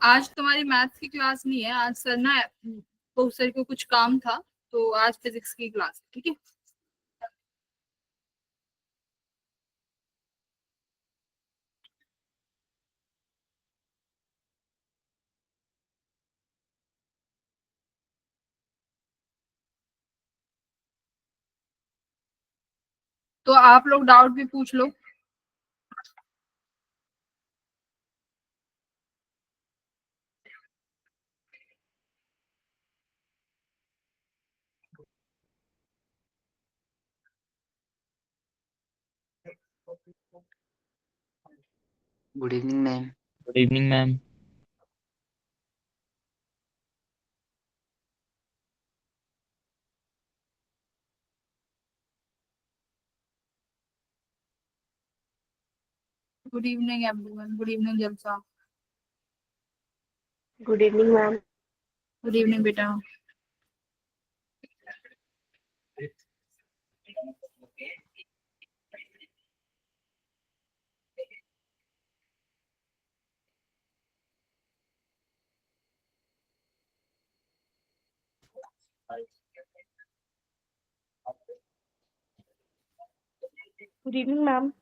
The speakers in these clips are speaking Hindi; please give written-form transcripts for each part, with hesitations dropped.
आज तुम्हारी मैथ्स की क्लास नहीं है। आज सर ना, तो सर को कुछ काम था, तो आज फिजिक्स की क्लास है, ठीक है। तो आप लोग डाउट भी पूछ लो। Good evening ma'am. Good evening ma'am. Good evening everyone. Good evening Jalsa. Good evening ma'am. Good evening बेटा। Good evening ma'am.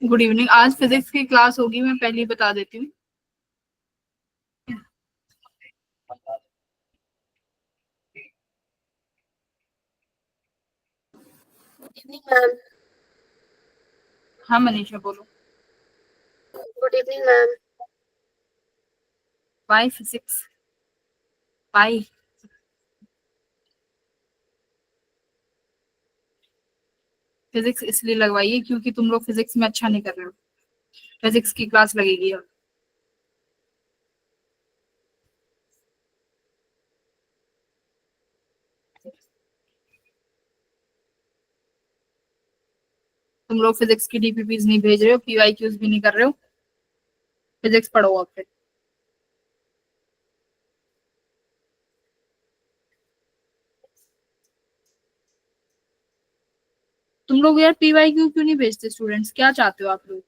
Good evening. आज फिजिक्स की क्लास होगी, मैं पहले ही बता देती हूँ। Good evening ma'am. हाँ मनीषा बोलो। Good evening ma'am. Bye physics. Bye. Physics इसलिए लगवाई है क्योंकि तुम लोग फिजिक्स में अच्छा नहीं कर रहे हो। फिजिक्स की क्लास लगेगी अब। तुम लोग फिजिक्स की डीपीपीज नहीं भेज रहे हो, पीवाईक्यूज भी नहीं कर रहे हो। फिजिक्स पढ़ो अब फिर। तुम लोग यार पीवाईक्यू क्यों नहीं भेजते? स्टूडेंट्स क्या चाहते हो आप लोग?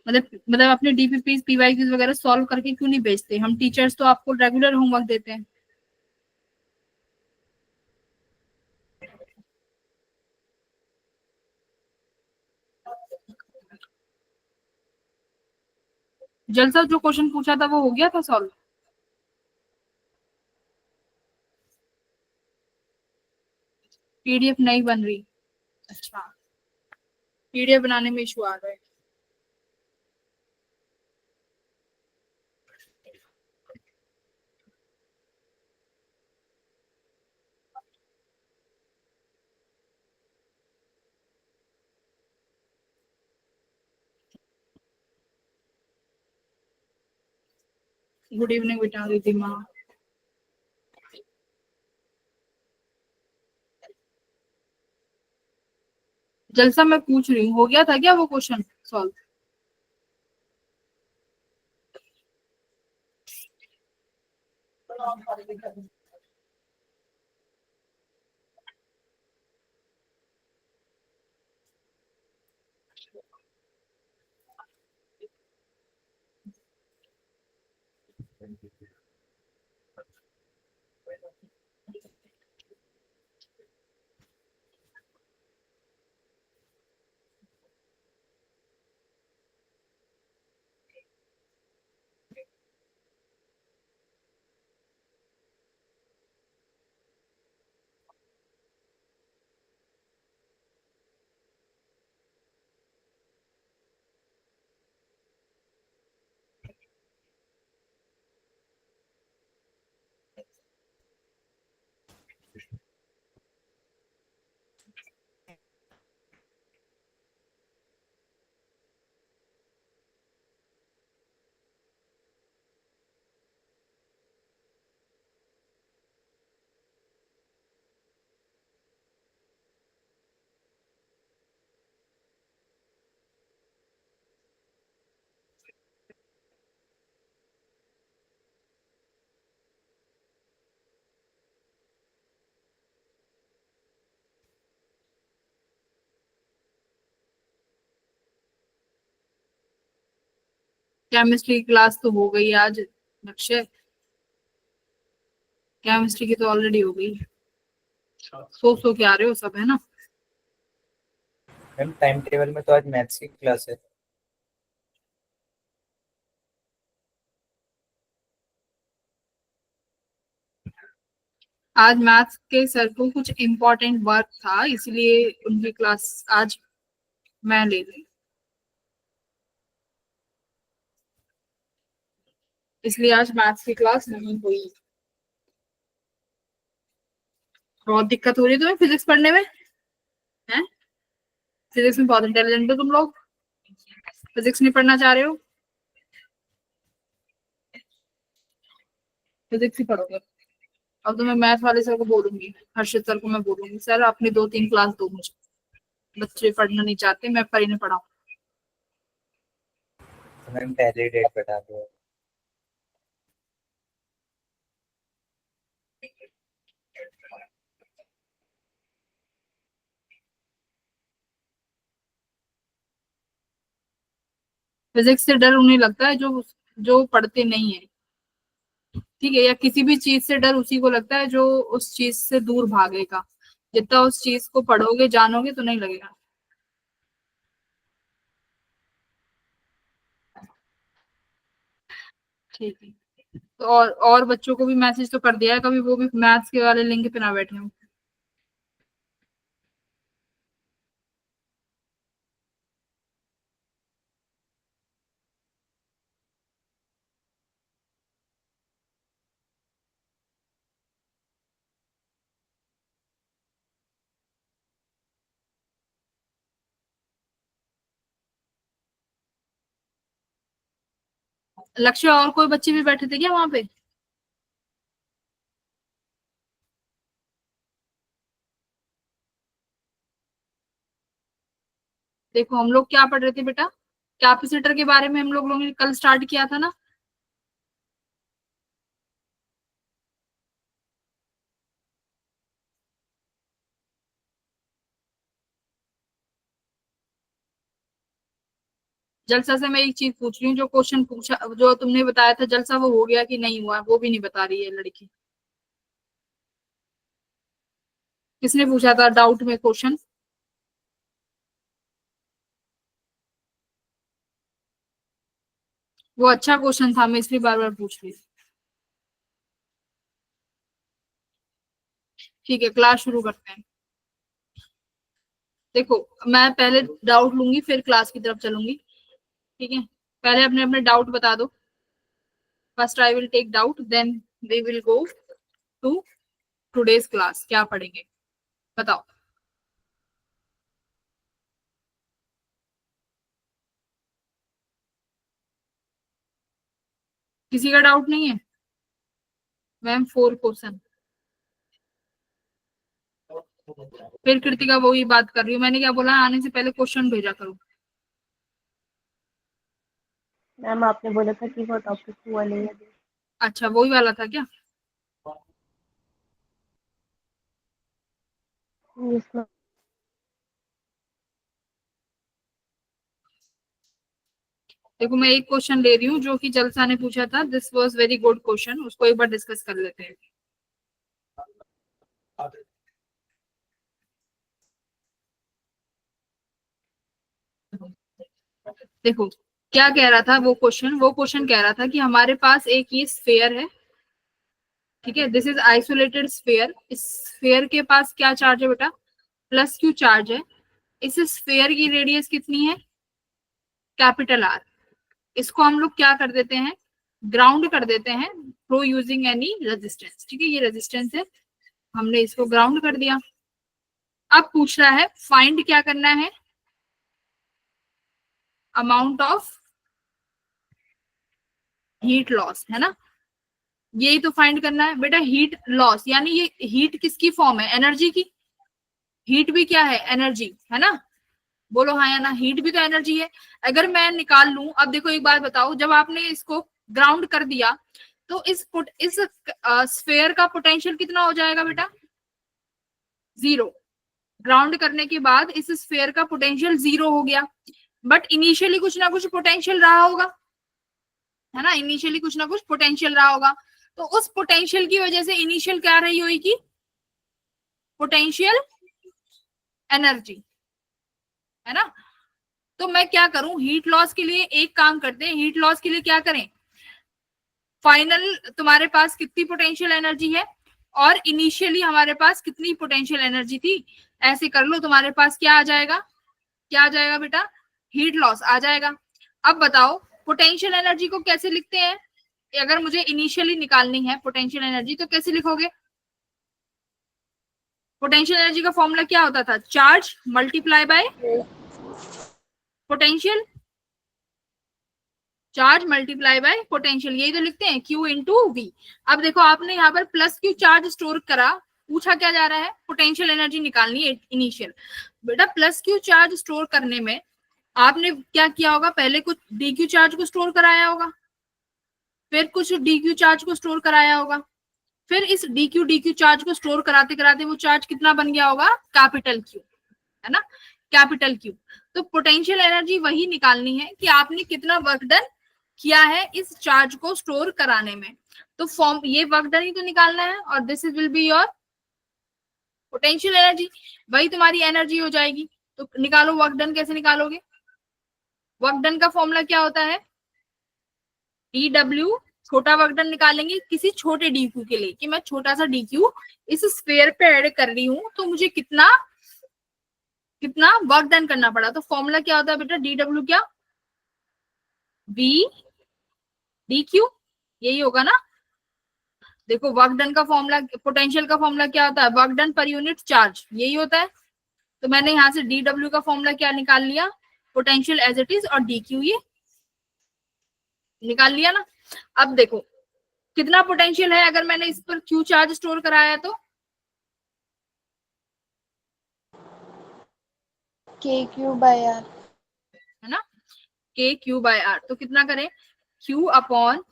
मतलब अपने डीपीपीज पीवाईक्यूज वगैरह सॉल्व करके क्यों नहीं भेजते? हम टीचर्स तो आपको रेगुलर होमवर्क देते हैं। जलसा जो क्वेश्चन पूछा था वो हो गया था सॉल्व? पीडीएफ नहीं बन रही? अच्छा, पीडीएफ बनाने में इशू आ रहा है। गुड इवनिंग बेटा रिधिमा। जलसा मैं पूछ रही हूँ, हो गया था क्या वो क्वेश्चन सॉल्व? केमिस्ट्री क्लास तो हो गई आज लक्ष्य, केमिस्ट्री की तो ऑलरेडी हो गई। सो के आ रहे हो सब, है ना? मैम टाइम टेबल में तो आज मैथ्स की क्लास है। आज मैथ्स के सर को कुछ इम्पोर्टेंट वर्क था, इसलिए उनकी क्लास आज मैं ले ली, इसलिए आज मैथ्स की क्लास नहीं हुई। बहुत दिक्कत हो रही है तुम्हें फिजिक्स पढ़ने में, है? फिजिक्स में बहुत इंटेलिजेंट हो तुम लोग, फिजिक्स नहीं पढ़ना चाह रहे हो, फिजिक्स ही पढ़ोगे। अब तो मैं मैथ वाले सर को बोलूंगी, हर्षित सर को मैं बोलूंगी, सर अपनी 2-3 क्लास दो मुझे, बच्चे पढ़ना नहीं चाहते, मैं पर इन्हें पढ़ाऊं। तो मैम पहले डेट बता दो। फिजिक्स से डर उन्हें लगता है जो जो पढ़ते नहीं है, ठीक है? या किसी भी चीज से डर उसी को लगता है जो उस चीज से दूर भागेगा। जितना उस चीज को पढ़ोगे जानोगे तो नहीं लगेगा। ठीक है, तो और बच्चों को भी मैसेज तो कर दिया है, कभी वो भी मैथ्स के वाले लिंक पे ना बैठे हो। लक्ष्य और कोई बच्चे भी बैठे थे क्या वहां पे? देखो हम लोग क्या पढ़ रहे थे बेटा, कैपेसिटर के बारे में हम लोगों ने कल स्टार्ट किया था ना। जलसा से मैं एक चीज पूछ रही हूँ, जो क्वेश्चन पूछा, जो तुमने बताया था जलसा, वो हो गया कि नहीं हुआ, वो भी नहीं बता रही है लड़की। किसने पूछा था डाउट में क्वेश्चन? वो अच्छा क्वेश्चन था, मैं इसलिए बार बार पूछ रही थी। ठीक है, क्लास शुरू करते हैं। देखो मैं पहले डाउट लूंगी फिर क्लास की तरफ चलूंगी, ठीक है? पहले अपने अपने डाउट बता दो। First I will take doubt, then we will go to today's class. क्या पढ़ेंगे बताओ? किसी का डाउट नहीं है? Ma'am 4 question. फिर कृतिका वही बात कर रही हूँ, मैंने क्या बोला, आने से पहले क्वेश्चन भेजा करो। मैम आपने बोला था कि वो टॉपिक हुआ नहीं है। अच्छा वही वाला था क्या? Yes ma'am. देखो मैं एक क्वेश्चन ले रही हूँ जो कि जलसा ने पूछा था, this was very good question, उसको एक बार डिस्कस कर लेते हैं। देखो क्या कह रहा था वो क्वेश्चन कह रहा था कि हमारे पास एक ये स्फेयर है, ठीक है? This is isolated sphere. इस स्फेयर के पास क्या चार्ज है बेटा? प्लस क्यू चार्ज है। इस स्फेयर की रेडियस कितनी है? Capital R. इसको हम लोग क्या कर देते हैं? ग्राउंड कर देते हैं थ्रू यूजिंग एनी रेजिस्टेंस, ठीक है? ये रेजिस्टेंस है, हमने इसको ग्राउंड कर दिया। अब पूछ रहा है फाइंड क्या करना है? अमाउंट ऑफ हीट लॉस, है ना? यही तो फाइंड करना है बेटा, हीट लॉस, यानी ये हीट किसकी फॉर्म है? एनर्जी की। हीट भी क्या है? एनर्जी, है ना? बोलो हाँ या ना, हीट भी तो एनर्जी है। अगर मैं निकाल लूं, अब देखो एक बात बताओ, जब आपने इसको ग्राउंड कर दिया तो इस स्फेयर का पोटेंशियल कितना हो जाएगा बेटा? 0। ग्राउंड करने के बाद इस स्फेयर का पोटेंशियल 0 हो गया, बट इनिशियली कुछ ना कुछ पोटेंशियल रहा होगा, है ना, इनिशियली कुछ ना कुछ पोटेंशियल रहा होगा, तो उस पोटेंशियल की वजह से इनिशियल क्या रही होगी, पोटेंशियल एनर्जी, है ना। तो मैं क्या करूं, हीट लॉस के लिए एक काम करते हैं, हीट लॉस के लिए क्या करें, फाइनल तुम्हारे पास कितनी पोटेंशियल एनर्जी है और इनिशियली हमारे पास कितनी पोटेंशियल एनर्जी थी, ऐसे कर लो, तुम्हारे पास क्या आ जाएगा, क्या आ जाएगा बेटा, हीट लॉस आ जाएगा। अब बताओ पोटेंशियल एनर्जी को कैसे लिखते हैं, अगर मुझे इनिशियली निकालनी है पोटेंशियल एनर्जी तो कैसे लिखोगे, पोटेंशियल एनर्जी का फॉर्मूला क्या होता था, charge multiply by potential, charge multiply by potential, यही तो लिखते हैं, Q इंटू वी। अब देखो आपने यहाँ पर प्लस Q चार्ज स्टोर करा, पूछा क्या जा रहा है, पोटेंशियल एनर्जी निकालनी है इनिशियल। बेटा प्लस Q चार्ज स्टोर करने में आपने क्या किया होगा, पहले कुछ DQ चार्ज को स्टोर कराया होगा, फिर कुछ DQ चार्ज को स्टोर कराया होगा, फिर इस DQ चार्ज को स्टोर कराते कराते वो चार्ज कितना बन गया होगा, कैपिटल Q, है ना, कैपिटल Q। तो पोटेंशियल एनर्जी वही निकालनी है कि आपने कितना वर्क डन किया है इस चार्ज को स्टोर कराने में, तो फॉर्म ये वर्क डन ही तो निकालना है, और this is will be your potential energy, वही तुम्हारी एनर्जी हो जाएगी। तो निकालो वर्क डन, कैसे निकालोगे, वर्क डन का फॉर्मूला क्या होता है, dw, छोटा वर्क डन निकालेंगे किसी छोटे dq के लिए, कि मैं छोटा सा dq इस स्फीयर पे ऐड कर रही हूं तो मुझे कितना कितना वर्क डन करना पड़ा, तो फॉर्मूला क्या होता है बेटा, dw क्या, v dq, यही होगा ना। देखो वर्क डन का फॉर्मूला, पोटेंशियल का फॉर्मूला क्या होता है, work done per unit charge, यही होता है। तो मैंने यहाँ से dw का फॉर्मूला क्या निकाल लिया, पोटेंशियल एज इट इज, और dq ये निकाल लिया ना। अब देखो कितना पोटेंशियल है अगर मैंने इस पर q चार्ज स्टोर कराया तो, KQ/R, है ना, KQ/R, तो कितना करें, Q upon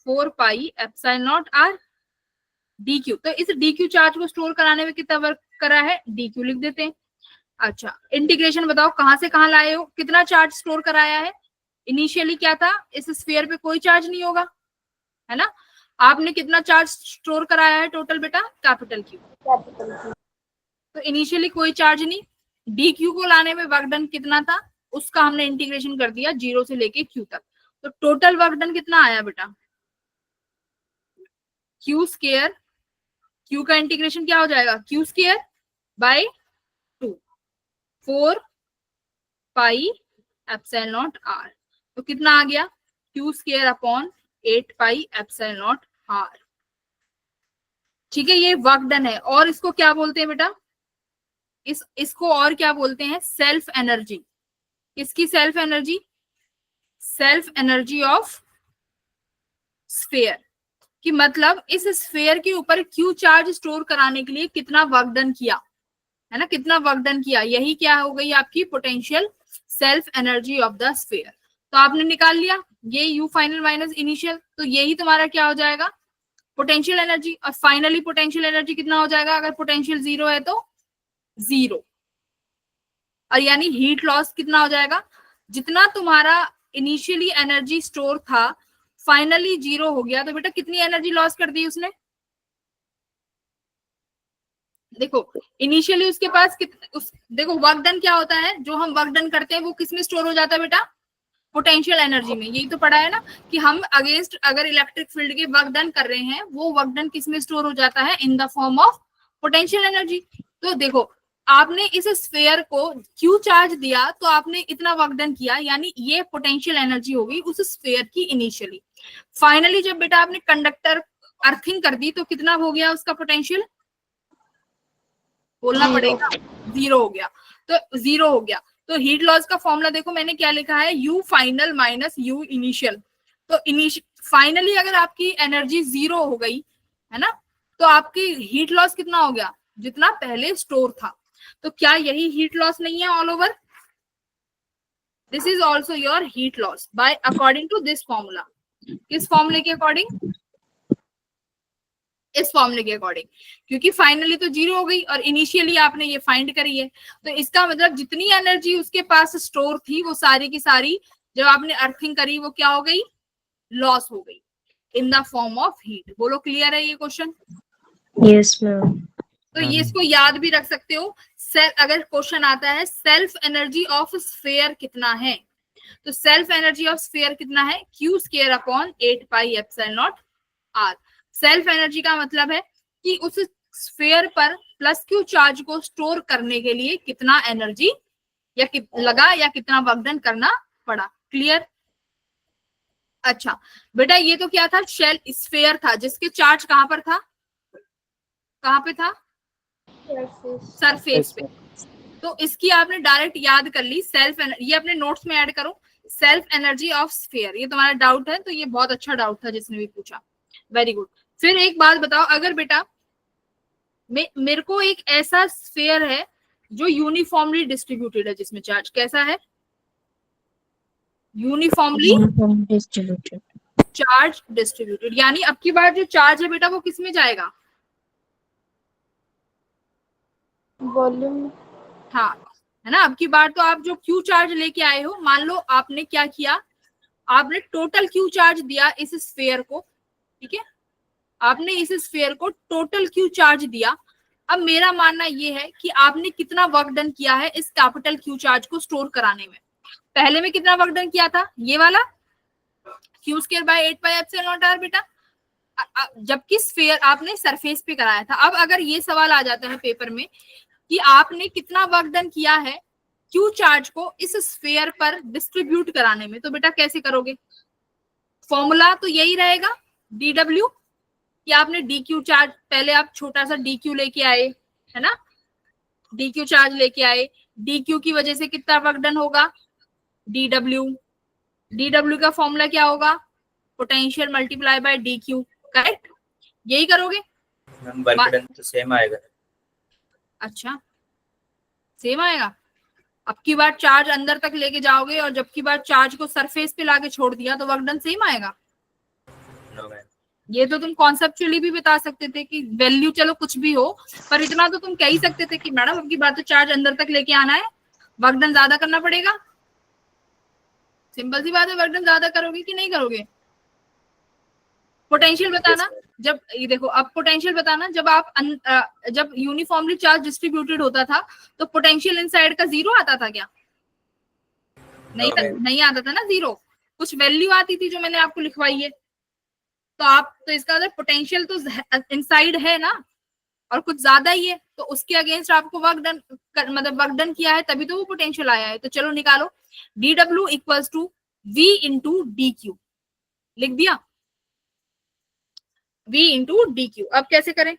4 pi epsilon naught R dq। तो इस dq चार्ज को स्टोर कराने में कितना वर्क करा है, dq लिख देते हैं। अच्छा इंटीग्रेशन बताओ कहां से कहां लाए हो, कितना चार्ज स्टोर कराया है, इनिशियली क्या था, इस स्फीयर पे कोई चार्ज नहीं होगा, है ना, आपने कितना चार्ज स्टोर कराया है टोटल बेटा, कैपिटल Q। तो इनिशियली कोई चार्ज नहीं, dq को लाने में वर्क डन कितना था, उसका हमने इंटीग्रेशन कर दिया 0 से लेके q तक, तो टोटल वर्क डन कितना आया बेटा, q स्क्वायर, q का इंटीग्रेशन क्या हो जाएगा, q square by 2, 4 pi epsilon naught r, तो कितना आ गया, q square upon 8 pi epsilon naught r। ठीक है, ये वर्क डन है, और इसको क्या बोलते हैं बेटा, इसको और क्या बोलते हैं, सेल्फ एनर्जी। किसकी self energy, self energy of sphere, कि मतलब इस स्फीयर के ऊपर क्यू चार्ज स्टोर कराने के लिए कितना वर्क डन किया, है ना, कितना वर्क डन किया, यही क्या हो गई आपकी potential self energy of the sphere. तो आपने निकाल लिया ये यू फाइनल माइनस इनिशियल, तो यही तुम्हारा क्या हो जाएगा, पोटेंशियल एनर्जी। और फाइनली पोटेंशियल एनर्जी कितना हो जाएगा, अगर पोटेंशियल 0 है तो 0, और यानी हीट लॉस कितना हो जाएगा, जितना तुम्हारा इनिशियली एनर्जी स्टोर था फाइनली 0 हो गया, तो बेटा कितनी एनर्जी लॉस कर दी उसने, देखो इनिशियली उसके पास देखो वर्क डन क्या होता है, जो हम वर्क डन करते हैं वो किस में स्टोर हो जाता है बेटा, पोटेंशियल एनर्जी में। यही तो पढ़ा है ना कि हम अगेंस्ट अगर इलेक्ट्रिक फील्ड के वर्क डन कर रहे हैं, वो वर्क डन किस में स्टोर हो जाता है, in the form of potential energy. तो देखो आपने इस स्फीयर को क्यू चार्ज दिया तो आपने इतना वर्क डन किया, यानी ये पोटेंशियल एनर्जी होगी उस स्फीयर की इनिशियली। फाइनली जब बेटा आपने कंडक्टर अर्थिंग कर दी तो कितना हो गया उसका पोटेंशियल, बोलना पड़ेगा, 0 हो गया। तो 0 हो गया, तो हीट लॉस का फॉर्मूला देखो मैंने क्या लिखा है, you final minus you initial. तो फाइनली अगर आपकी एनर्जी 0 हो गई है ना, तो आपकी हीट लॉस कितना हो गया, जितना पहले स्टोर था। तो क्या यही हीट लॉस नहीं है all over, this is also your heat loss by according to this formula. किस फॉर्मूले के अकॉर्डिंग, इस फॉर्मूले के अकॉर्डिंग, क्योंकि फाइनली तो 0 हो गई और इनिशियली आपने ये फाइंड करी है, तो इसका मतलब जितनी एनर्जी उसके पास स्टोर थी वो सारी की सारी जब आपने अर्थिंग करी वो क्या हो गई, लॉस हो गई in the form of heat. बोलो क्लियर है ये क्वेश्चन? Yes ma'am. तो ये इसको याद भी रख सकते हो। अगर क्वेश्चन आता है सेल्फ एनर्जी ऑफ स्फीयर कितना है, तो सेल्फ एनर्जी ऑफ स्फीयर कितना है, Q square upon 8 pi epsilon naught R. Self energy का मतलब है कि उस स्फीयर पर प्लस क्यू चार्ज को स्टोर करने के लिए कितना एनर्जी या लगा या कितना वर्क डन करना पड़ा। क्लियर? अच्छा बेटा ये तो क्या था, शेल स्फीयर था जिसके चार्ज कहां पर था, कहां पे था, सरफेस पे। तो इसकी आपने डायरेक्ट याद कर ली सेल्फ, ये अपने नोट्स में ऐड करो, सेल्फ एनर्जी ऑफ स्फीयर। ये तुम्हारा डाउट है तो ये बहुत अच्छा डाउट था जिसने भी पूछा, वेरी गुड। फिर एक बात बताओ, अगर बेटा मेरे को एक ऐसा स्फीयर है जो यूनिफॉर्मली डिस्ट्रीब्यूटेड है, जिसमें चार्ज कैसा है, यूनिफॉर्मली डिस्ट्रीब्यूटेड, चार्ज डिस्ट्रीब्यूटेड, यानी अब की बार जो चार्ज है बेटा वो किस में जाएगा, वॉल्यूम। हाँ है ना। अब की बार तो आप जो क्यू चार्ज लेके आए हो, मान लो आपने क्या किया, आपने टोटल क्यू चार्ज दिया इस स्फीयर को, ठीक है, आपने इस स्फीयर को टोटल क्यू चार्ज दिया। अब मेरा मानना ये है कि आपने कितना वर्क डन किया है इस कैपिटल क्यू चार्ज को स्टोर कराने में। पहले में कितना वर्क डन किया था, ये वाला Q square by 8 pi epsilon naught R बेटा, जबकि स्फीयर आपने सरफेस पे कराया था। अब अगर ये सवाल आ जाता है पेपर में कि आपने कितना वर्क डन किया है क्यू चार्ज को इस स्फीयर पर डिस्ट्रीब्यूट कराने में, तो बेटा कैसे करोगे, फॉर्मूला तो यही रहेगा डी डब्ल्यू, कि आपने डी क्यू चार्ज, पहले आप छोटा सा डी क्यू लेके आए, है ना, डी क्यू चार्ज लेके आए, डी क्यू की वजह से कितना वर्क डन होगा, डी डब्ल्यू, डी डब्ल्यू का फॉर्मूला क्या होगा, potential multiply by D Q, correct, यही करोगे। मैम वर्क डन तो सेम आएगा। अच्छा सेम आएगा, अब की बार चार्ज अंदर तक लेके जाओगे और जब की बार चार्ज को सरफेस पे लाके छोड़ दिया तो वर्क डन सेम आएगा। No ma'am. ये तो तुम कॉन्सेप्चुअली भी बता सकते थे कि वैल्यू चलो कुछ भी हो, पर इतना तो तुम कह ही सकते थे कि मैडम अब की बार तो चार्ज अंदर तक लेके आना है, वर्क डन ज्यादा करना पड़ेगा। सिंपल सी बात है, वर्क डन ज्यादा करोगे कि नहीं करोगे। पोटेंशियल बताना, जब ये देखो अब पोटेंशियल बताना, जब आप जब यूनिफॉर्मली चार्ज डिस्ट्रीब्यूटेड होता था तो पोटेंशियल इनसाइड का जीरो आता था क्या, नहीं आता था ना जीरो, कुछ वैल्यू आती थी जो मैंने आपको लिखवाई है। तो आप तो इसका मतलब पोटेंशियल तो इनसाइड है ना, और कुछ ज्यादा ही है, तो उसके अगेंस्ट आपको वर्क डन मतलब वर्क डन किया है तभी तो वो पोटेंशियल आया है। तो चलो निकालो, D W equals to V into D Q, लिख दिया v इंटू डी क्यू। अब कैसे करें,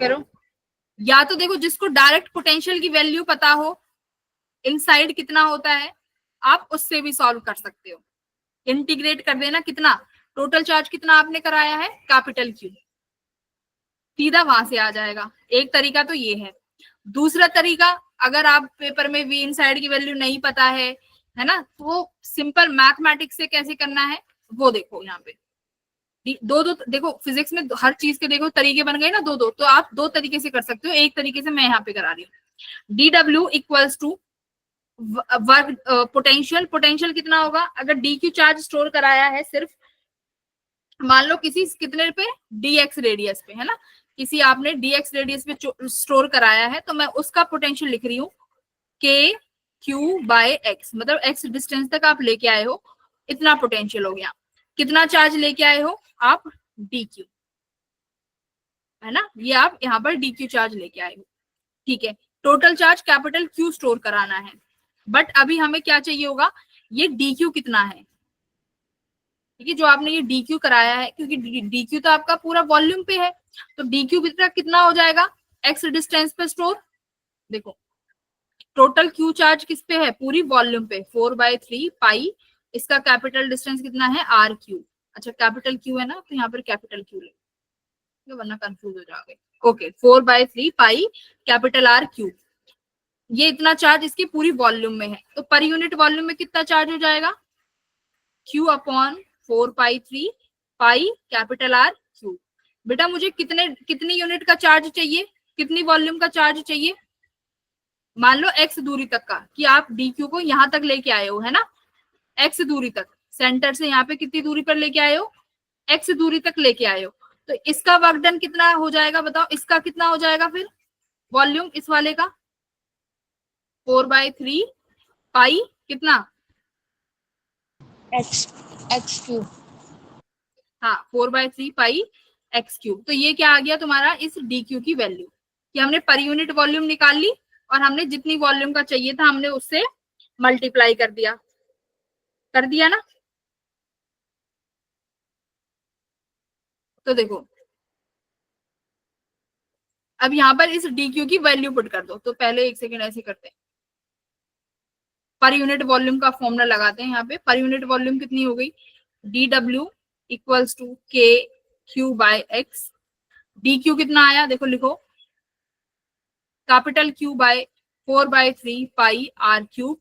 करो, या तो देखो जिसको डायरेक्ट पोटेंशियल की वैल्यू पता हो इनसाइड कितना होता है, आप उससे भी सॉल्व कर सकते हो, इंटीग्रेट कर देना, कितना टोटल चार्ज कितना आपने कराया है, कैपिटल क्यू, सीधा वहां से आ जाएगा। एक तरीका तो ये है। दूसरा तरीका, अगर आप पेपर में वी इनसाइड की वैल्यू नहीं पता है ना, तो सिंपल मैथमेटिक्स से कैसे करना है वो देखो, यहाँ पे दो देखो, फिजिक्स में हर चीज के देखो तरीके बन गए ना, दो तो आप दो तरीके से कर सकते हो। एक तरीके से मैं यहाँ पे करा रही हूँ, D W equals to work potential कितना होगा, अगर डी क्यू चार्ज स्टोर कराया है सिर्फ मान लो किसी कितने पे, dx रेडियस पे, है ना, किसी आपने dx रेडियस पे स्टोर कराया है, तो मैं उसका पोटेंशियल लिख रही हूँ k q बाय x, मतलब x डिस्टेंस तक आप लेके आए हो, इतना पोटेंशियल हो गया। कितना चार्ज लेके आए हो आप, dq, है ना, ये आप यहाँ पर dq चार्ज लेके आए हो, ठीक है। Total charge capital Q store कराना है, बट अभी हमें क्या चाहिए होगा, ये dq कितना है, ठीक है, जो आपने ये dq कराया है, क्योंकि dq तो आपका पूरा वॉल्यूम पे है, तो dq कितना हो जाएगा, x डिस्टेंस पे स्टोर। देखो टोटल q चार्ज किस पे है, पूरी वॉल्यूम पे, 4/3 पाई, इसका कैपिटल डिस्टेंस कितना है, rq। अच्छा कैपिटल q है ना, तो यहाँ पर कैपिटल q ले, वरना कंफ्यूज हो जाओगे। ओके 4/3 पाई कैपिटल rq, ये इतना चार्ज इसकी पूरी वॉल्यूम में है, तो पर यूनिट वॉल्यूम में कितना चार्ज हो जाएगा, q upon 4/3 pi capital R Q। बेटा मुझे कितनी यूनिट का चार्ज चाहिए, कितनी वॉल्यूम का चार्ज चाहिए, मान लो x दूरी तक का, कि आप dq को यहां तक लेके आए हो, है ना, x दूरी तक, सेंटर से यहाँ पे कितनी दूरी पर लेके आए हो, x दूरी तक लेके आए हो, तो इसका वर्क डन कितना हो जाएगा बताओ, इसका कितना हो जाएगा फिर वॉल्यूम इस वाले का, 4/3 पाई कितना, एक्स क्यूब। हाँ 4/3 पाई एक्स क्यूब। तो ये क्या आ गया तुम्हारा इस डी क्यू की वैल्यू, कि हमने पर यूनिट वॉल्यूम निकाल ली और हमने जितनी वॉल्यूम का चाहिए था हमने उससे मल्टीप्लाई कर दिया ना। तो देखो अब यहाँ पर इस डी क्यू की वैल्यू पुट कर दो, तो पहले एक सेकेंड ऐसे करते हैं, पर यूनिट वॉल्यूम का फॉर्मूला लगाते हैं यहाँ पे। पर यूनिट वॉल्यूम कितनी हो गई, D W equals to K Q by X. D Q कितना आया देखो, लिखो capital Q by 4/3 pi R cube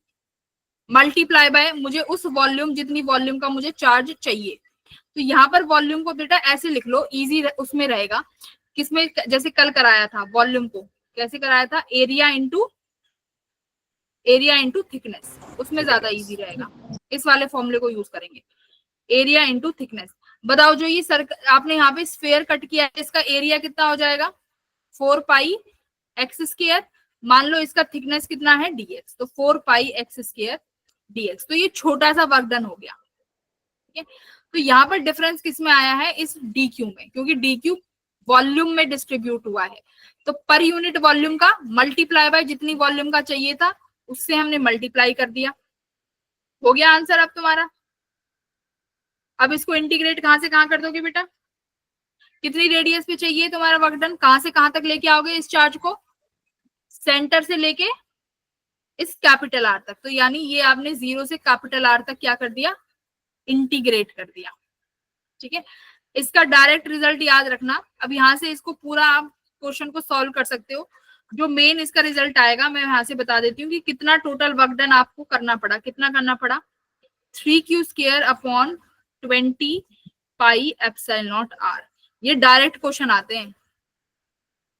multiply by मुझे उस वॉल्यूम जितनी वॉल्यूम का मुझे चार्ज चाहिए। तो यहाँ पर वॉल्यूम को बेटा ऐसे लिख लो, इजी उसमें रहेगा, किसमें जैसे कल कराया था वॉल्यूम को कैसे कराया था, एरिया इंटू थिकनेस, उसमें ज्यादा इजी रहेगा, इस वाले फॉर्मूले को यूज करेंगे, एरिया इंटू थिकनेस। बताओ जो ये आपने यहाँ पे स्फेयर कट किया है इसका एरिया कितना हो जाएगा, 4 पाई एक्स स्क्वायर, मान लो इसका थिकनेस कितना है dx, तो 4 पाई एक्स स्क्वायर dx। तो ये छोटा सा वर्क डन हो गया, ठीक है। तो यहाँ पर डिफरेंस किस में आया है, इस dq में, क्योंकि dq वॉल्यूम में डिस्ट्रीब्यूट हुआ है, तो पर यूनिट वॉल्यूम का मल्टीप्लाई बाय जितनी वॉल्यूम का चाहिए था उससे हमने मल्टीप्लाई कर दिया, हो गया आंसर अब तुम्हारा। अब इसको इंटीग्रेट कहां से कहां कर दोगे बेटा, कितनी रेडियस पे चाहिए तुम्हारा वर्क डन, कहां से कहां तक लेके आओगे इस चार्ज को, सेंटर से लेके इस कैपिटल आर तक, तो यानी ये आपने 0 से कैपिटल आर तक क्या कर दिया, इंटीग्रेट कर दिया, ठीक है। इसका डायरेक्ट रिजल्ट याद रखना, अब यहाँ से इसको पूरा आप क्वेश्चन को सॉल्व कर सकते हो। जो मेन इसका रिजल्ट आएगा मैं यहाँ से बता देती हूँ कि कितना टोटल वर्क डन आपको करना पड़ा, कितना करना पड़ा, 3q² upon 20 pi epsilon naught R. ये डायरेक्ट क्वेश्चन आते हैं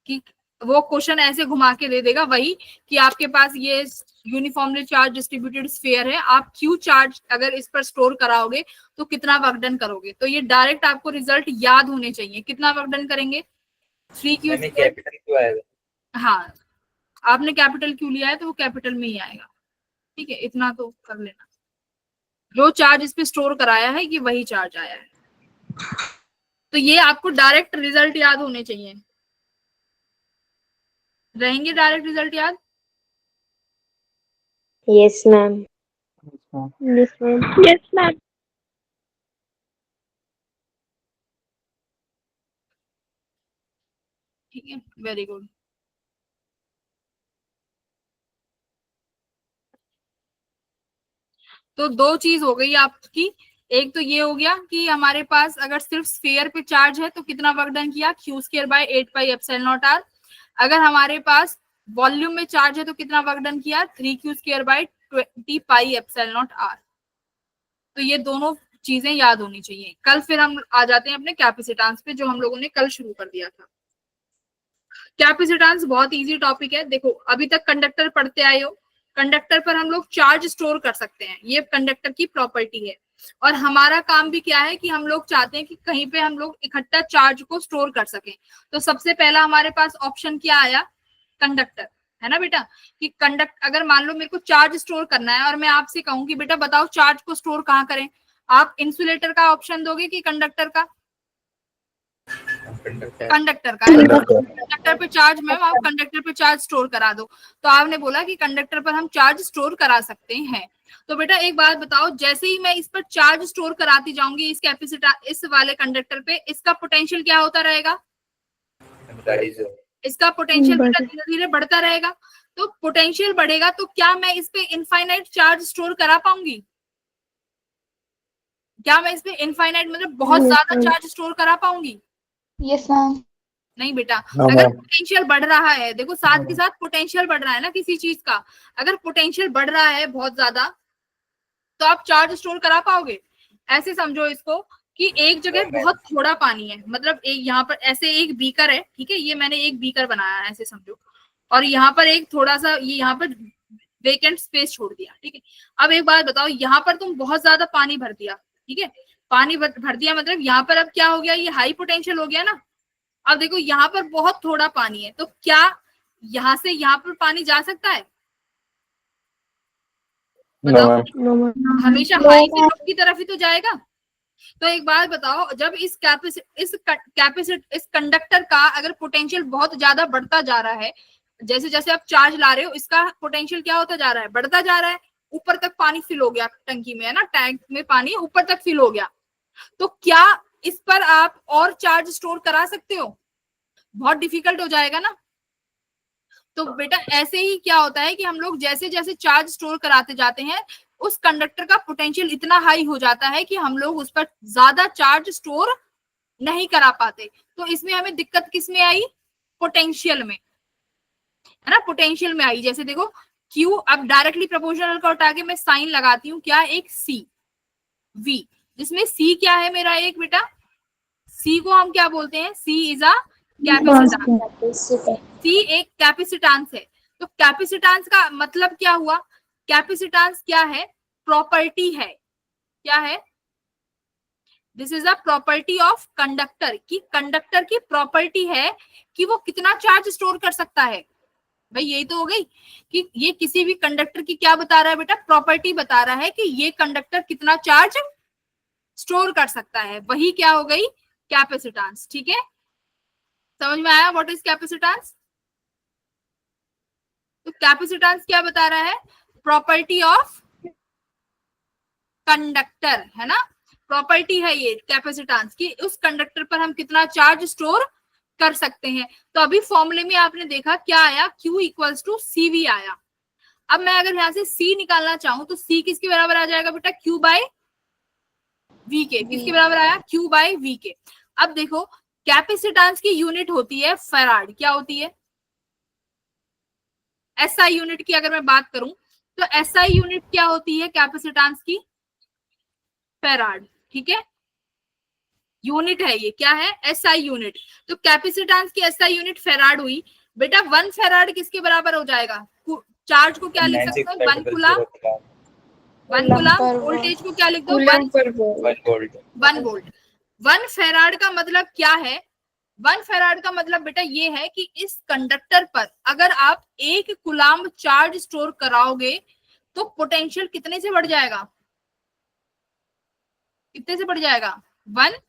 कि वो क्वेश्चन ऐसे घुमा के दे देगा वही कि आपके पास ये यूनिफॉर्मली चार्ज डिस्ट्रीब्यूटेड स्फीयर है, आप क्यू चार्ज अगर इस पर स्टोर कराओगे तो कितना वर्क डन करोगे, तो ये डायरेक्ट आपको रिजल्ट याद होने चाहिए। कितना वर्क डन करेंगे, 3q²। कैपिटल क्यों आएगा, हाँ आपने कैपिटल क्यू लिया है तो वो कैपिटल में ही आएगा, ठीक है, इतना तो कर लेना, जो चार्ज इस पे स्टोर कराया है कि वही चार्ज आया है। तो ये आपको डायरेक्ट रिजल्ट याद होने चाहिए, रहेंगे डायरेक्ट रिजल्ट याद। Yes ma'am. Yes ma'am. Yes ma'am. ठीक है, वेरी गुड। तो दो चीज हो गई आपकी, एक तो ये हो गया कि हमारे पास अगर सिर्फ स्फीयर पे चार्ज है तो कितना वर्क डन किया, q² by 8 pi epsilon naught R. अगर हमारे पास वॉल्यूम में चार्ज है तो कितना वर्क डन किया, 3q² by 20 pi epsilon naught R. तो ये दोनों चीजें याद होनी चाहिए। कल फिर हम आ जाते हैं अपने कैपेसिटेंस पे, जो हम लोगों ने कल शुरू कर दिया था। कैपेसिटेंस बहुत इजी टॉपिक है, देखो अभी तक कंडक्टर पढ़ते आए हो, कंडक्टर पर हम लोग चार्ज स्टोर कर सकते हैं, ये कंडक्टर की प्रॉपर्टी है। और हमारा काम भी क्या है कि हम लोग चाहते हैं कि कहीं पे हम लोग इकट्ठा चार्ज को स्टोर कर सकें। तो सबसे पहला हमारे पास ऑप्शन क्या आया, कंडक्टर, है ना बेटा, कि अगर मान लो मेरे को चार्ज स्टोर करना है और मैं आपसे कहूं कि बेटा बताओ चार्ज को स्टोर कहाँ करें, आप इंसुलेटर का ऑप्शन दोगे कि कंडक्टर का, कंडक्टर पे चार्ज, मैम आप कंडक्टर पे चार्ज स्टोर करा दो। तो आपने बोला कि कंडक्टर पर हम चार्ज स्टोर करा सकते हैं। तो बेटा एक बात बताओ, जैसे ही मैं इस पर चार्ज स्टोर कराती जाऊंगी इस कैपेसिटर इस वाले कंडक्टर पे, इसका पोटेंशियल क्या होता रहेगा, इसका पोटेंशियल बेटा धीरे धीरे बढ़ता रहेगा। तो पोटेंशियल बढ़ेगा तो क्या मैं इस पे इनफाइनाइट चार्ज स्टोर करा पाऊंगी, क्या मैं इस पे इनफाइनाइट मतलब बहुत ज्यादा चार्ज स्टोर करा पाऊंगी, यस मैम। नहीं बेटा। अगर पोटेंशियल बढ़ रहा है, देखो साथ के साथ पोटेंशियल बढ़ रहा है ना किसी चीज का, अगर पोटेंशियल बढ़ रहा है बहुत ज्यादा तो आप चार्ज स्टोर करा पाओगे। ऐसे समझो इसको कि एक जगह बहुत थोड़ा पानी है, मतलब एक यहाँ पर ऐसे एक बीकर है, ठीक है, ये मैंने एक बीकर बनाया है ऐसे समझो, और यहाँ पर एक थोड़ा सा ये यहाँ पर वेकेंट स्पेस छोड़ दिया, ठीक है। अब एक बात बताओ, यहाँ पर तुम बहुत ज्यादा पानी भर दिया, ठीक है, पानी भर दिया मतलब यहाँ पर अब क्या हो गया, ये हाई पोटेंशियल हो गया ना। अब देखो यहाँ पर बहुत थोड़ा पानी है, तो क्या यहाँ से यहाँ पर पानी जा सकता है? बताओ, हमेशा हाई से लो की तरफ ही तो जाएगा। तो एक बात बताओ, जब इस कंडक्टर का अगर पोटेंशियल बहुत ज्यादा बढ़ता जा रहा है, जैसे जैसे आप चार्ज ला रहे हो, इसका पोटेंशियल क्या होता जा रहा है, बढ़ता जा रहा है, ऊपर तक पानी फिल हो गया टंकी में, है ना, टैंक में पानी ऊपर तक फिल हो गया, तो क्या इस पर आप और चार्ज स्टोर करा सकते हो? बहुत डिफिकल्ट हो जाएगा ना। तो बेटा ऐसे ही क्या होता है कि हम लोग जैसे जैसे चार्ज स्टोर कराते जाते हैं, उस कंडक्टर का पोटेंशियल इतना हाई हो जाता है कि हम लोग उस पर ज्यादा चार्ज स्टोर नहीं करा पाते। तो इसमें हमें दिक्कत किस में आई, पोटेंशियल में, है ना, पोटेंशियल में आई। जैसे देखो Q, अब डायरेक्टली प्रोपोर्शनल का उठा के मैं साइन लगाती हूँ, क्या, एक C V, जिसमें C क्या है मेरा, एक बेटा C को हम क्या बोलते हैं, C is a capacitance, C एक कैपेसिटेंस है। तो कैपेसिटेंस का मतलब क्या हुआ, कैपेसिटेंस क्या है, प्रॉपर्टी है, क्या है, this is a property of conductor, की कंडक्टर की प्रॉपर्टी है कि वो कितना चार्ज स्टोर कर सकता है। भाई यही तो हो गई कि ये किसी भी कंडक्टर की क्या बता रहा है बेटा, प्रॉपर्टी बता रहा है कि ये कंडक्टर कितना चार्ज स्टोर कर सकता है, वही क्या हो गई, कैपेसिटेंस। ठीक है, समझ में आया व्हाट इज कैपेसिटेंस? तो कैपेसिटेंस क्या बता रहा है, प्रॉपर्टी ऑफ कंडक्टर, है ना, प्रॉपर्टी है ये कैपेसिटेंस की, उस कंडक्टर पर हम कितना चार्ज स्टोर कर सकते हैं। तो अभी फॉर्मूले में आपने देखा क्या आया, Q इक्वल्स टू CV आया। अब मैं अगर यहाँ से C निकालना चाहूं तो C किसके बराबर आ जाएगा बेटा, Q बाय V के, किसके बराबर आया, Q बाय V के। अब देखो कैपेसिटेंस की यूनिट होती है फैराड, क्या होती है, SI यूनिट की अगर मैं बात करूं तो SI यूनिट क्या होती है कैपेसिटेंस की, फैराड, ठीक है, यूनिट है ये, क्या है, SI यूनिट। तो कैपेसिटेंस की SI यूनिट फैराड हुई। बेटा 1 फैराड किसके बराबर हो जाएगा, चार्ज को क्या लिख सकते हैं, 1 कूलम, 1 कूलम, वोल्टेज को क्या लिख दो, 1 वोल्ट। 1 फैराड का मतलब क्या है, 1 फैराड का मतलब बेटा ये है कि इस कंडक्टर पर अगर आप 1 कूलम चार्ज स्टोर कराओगे तो पोटेंशियल कितने से बढ़ जाएगा, कितने से बढ़ जाएगा, 1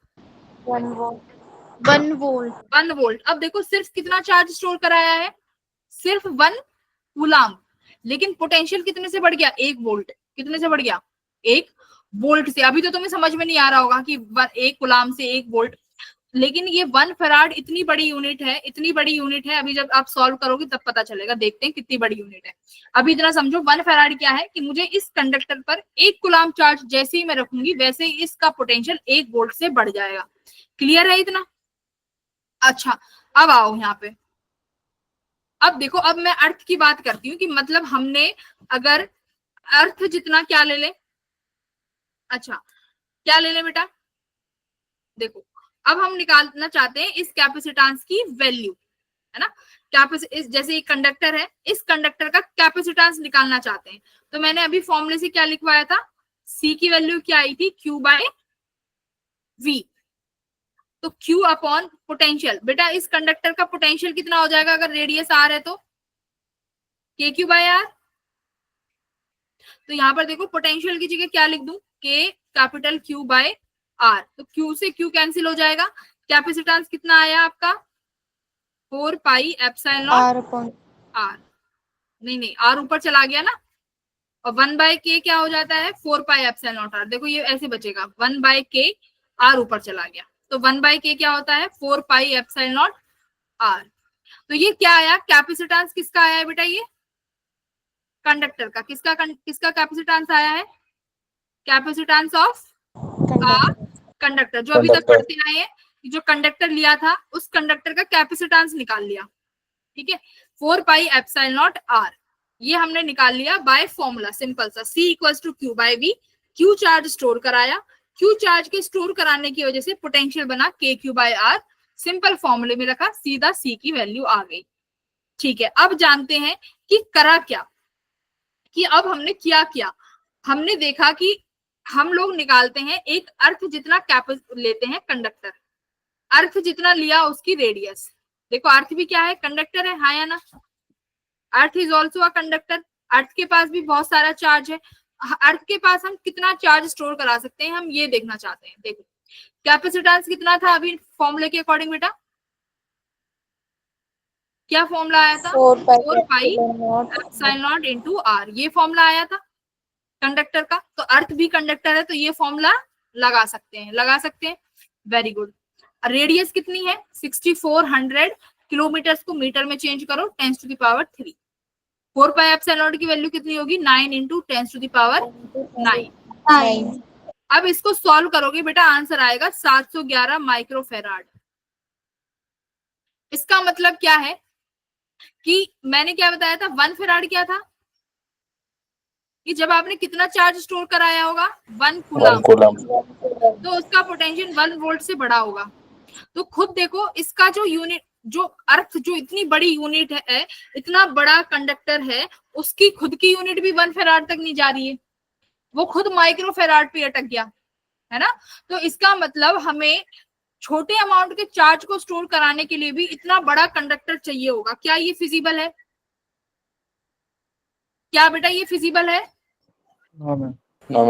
वोल्ट। अब देखो सिर्फ कितना चार्ज स्टोर कराया है, सिर्फ 1 कूलम, लेकिन पोटेंशियल कितने से बढ़ गया, 1 वोल्ट, कितने से बढ़ गया, 1 वोल्ट से। अभी तो तुम्हें समझ में नहीं आ रहा होगा कि 1 कूलम से 1 वोल्ट, लेकिन ये 1 फैराड इतनी बड़ी यूनिट है, इतनी बड़ी यूनिट है। अभी जब आप सॉल्व करोगे तब पता चलेगा, देखते हैं कितनी बड़ी यूनिट है। अभी इतना समझो 1 फैराड क्या है कि मुझे इस कंडक्टर पर 1 कूलम चार्ज जैसे ही मैं रखूंगी वैसे ही इसका पोटेंशियल 1 वोल्ट से बढ़ जाएगा। क्लियर है इतना? अच्छा अब आओ यहाँ पे, अब देखो, अब मैं अर्थ की बात करती हूँ कि मतलब हमने अगर अर्थ जितना क्या ले ले, अच्छा क्या ले ले बेटा, देखो अब हम निकालना चाहते हैं इस कैपेसिटेंस की वैल्यू, है ना, जैसे एक कंडक्टर है, इस कंडक्टर का कैपेसिटेंस निकालना चाहते हैं। तो मैंने अभी फॉर्मूले से क्या लिखवाया था, C की वैल्यू क्या आई थी, Q बाय V। तो Q अपॉन पोटेंशियल, बेटा इस कंडक्टर का पोटेंशियल कितना हो जाएगा अगर रेडियस R है तो KQ बाय R। तो यहाँ पर देखो पोटेंशियल की जगह क्या लिख दूं, K capital Q by R। तो Q से Q कैंसिल हो जाएगा, कैपेसिटेंस कितना आया आपका, 4 पाई एप्सिलॉन नॉट R, नहीं R ऊपर चला गया ना, और 1 बाय K क्या हो जाता है, 4 पाई एप्सिलॉन नॉट R। देखो ये ऐसे बचेगा, 1 बाय K, R ऊपर चला गया, तो 1 बाय K क्या होता है, 4 पाई एप्सिलॉन नॉट R। तो ये क्या आया, कैपेसिटेंस किसका आया है बेटा, ये कंडक्टर का, किसका कैपेसिटेंस आया है, कैपेसिटेंस ऑफ कंडक्टर। जो अभी तक पढ़ते आए हैं, जो कंडक्टर लिया था उस कंडक्टर का कैपेसिटेंस निकाल लिया, ठीक है, 4 पाई एप्सिलॉन नॉट R, ये हमने निकाल लिया बाय फॉर्मूला, सिंपल सा, C equals to Q by V। Q charge store कराया, Q चार्ज के स्टोर कराने की वजह से पोटेंशियल बना KQ बाय R, सिंपल फॉर्मूले में रखा, सीधा C की वैल्यू आ गई। ठीक है, अब जानते हैं कि करा क्या, कि अब हमने क्या किया, हमने देखा कि हम लोग निकालते हैं एक अर्थ जितना लेते हैं कंडक्टर, अर्थ जितना लिया उसकी रेडियस। देखो अर्थ भी क्या है, कंडक्टर है, हाँ या ना। Earth is also a conductor, earth के पास भी बहुत सारा चार्ज है। अर्थ के पास हम कितना चार्ज स्टोर करा सकते हैं, हम ये देखना चाहते हैं। देखो कैपेसिटेंस कितना था अभी फॉर्मूले के अकॉर्डिंग बेटा, क्या फॉर्मूला आया था, 4 pi epsilon naught into R, ये फॉर्मूला आया था कंडक्टर का। तो अर्थ भी कंडक्टर है, तो ये फॉर्मूला लगा सकते हैं, लगा सकते हैं। Very good. रेडियस कितनी है 6400 किलोमीटर को मीटर में चेंज करो 10⁻3। 4 पाई एप्सिलॉन नॉट की वैल्यू कितनी होगी 9 इंटू 10⁻9। 9। अब इसको सॉल्व करोगे बेटा, आंसर आएगा 711 माइक्रोफेराड। इसका मतलब क्या है कि मैंने क्या बताया था, 1 फेराड क्या था कि जब आपने कितना चार्ज स्टोर कराया होगा 1 कूलम, तो उसका पोटेंशियल 1 वोल्ट से बड़ा होगा। तो खुद देखो इसका जो यूनिट, जो अर्थ जो इतनी बड़ी यूनिट है, इतना बड़ा कंडक्टर है, उसकी खुद की यूनिट भी 1 फेराड तक नहीं जा रही है, वो खुद माइक्रो फेराड पे अटक गया है ना। तो इसका मतलब हमें छोटे अमाउंट के चार्ज को स्टोर कराने के लिए भी इतना बड़ा कंडक्टर चाहिए होगा। क्या ये फिजिबल है, क्या बेटा ये फिजिबल है? No ma'am. No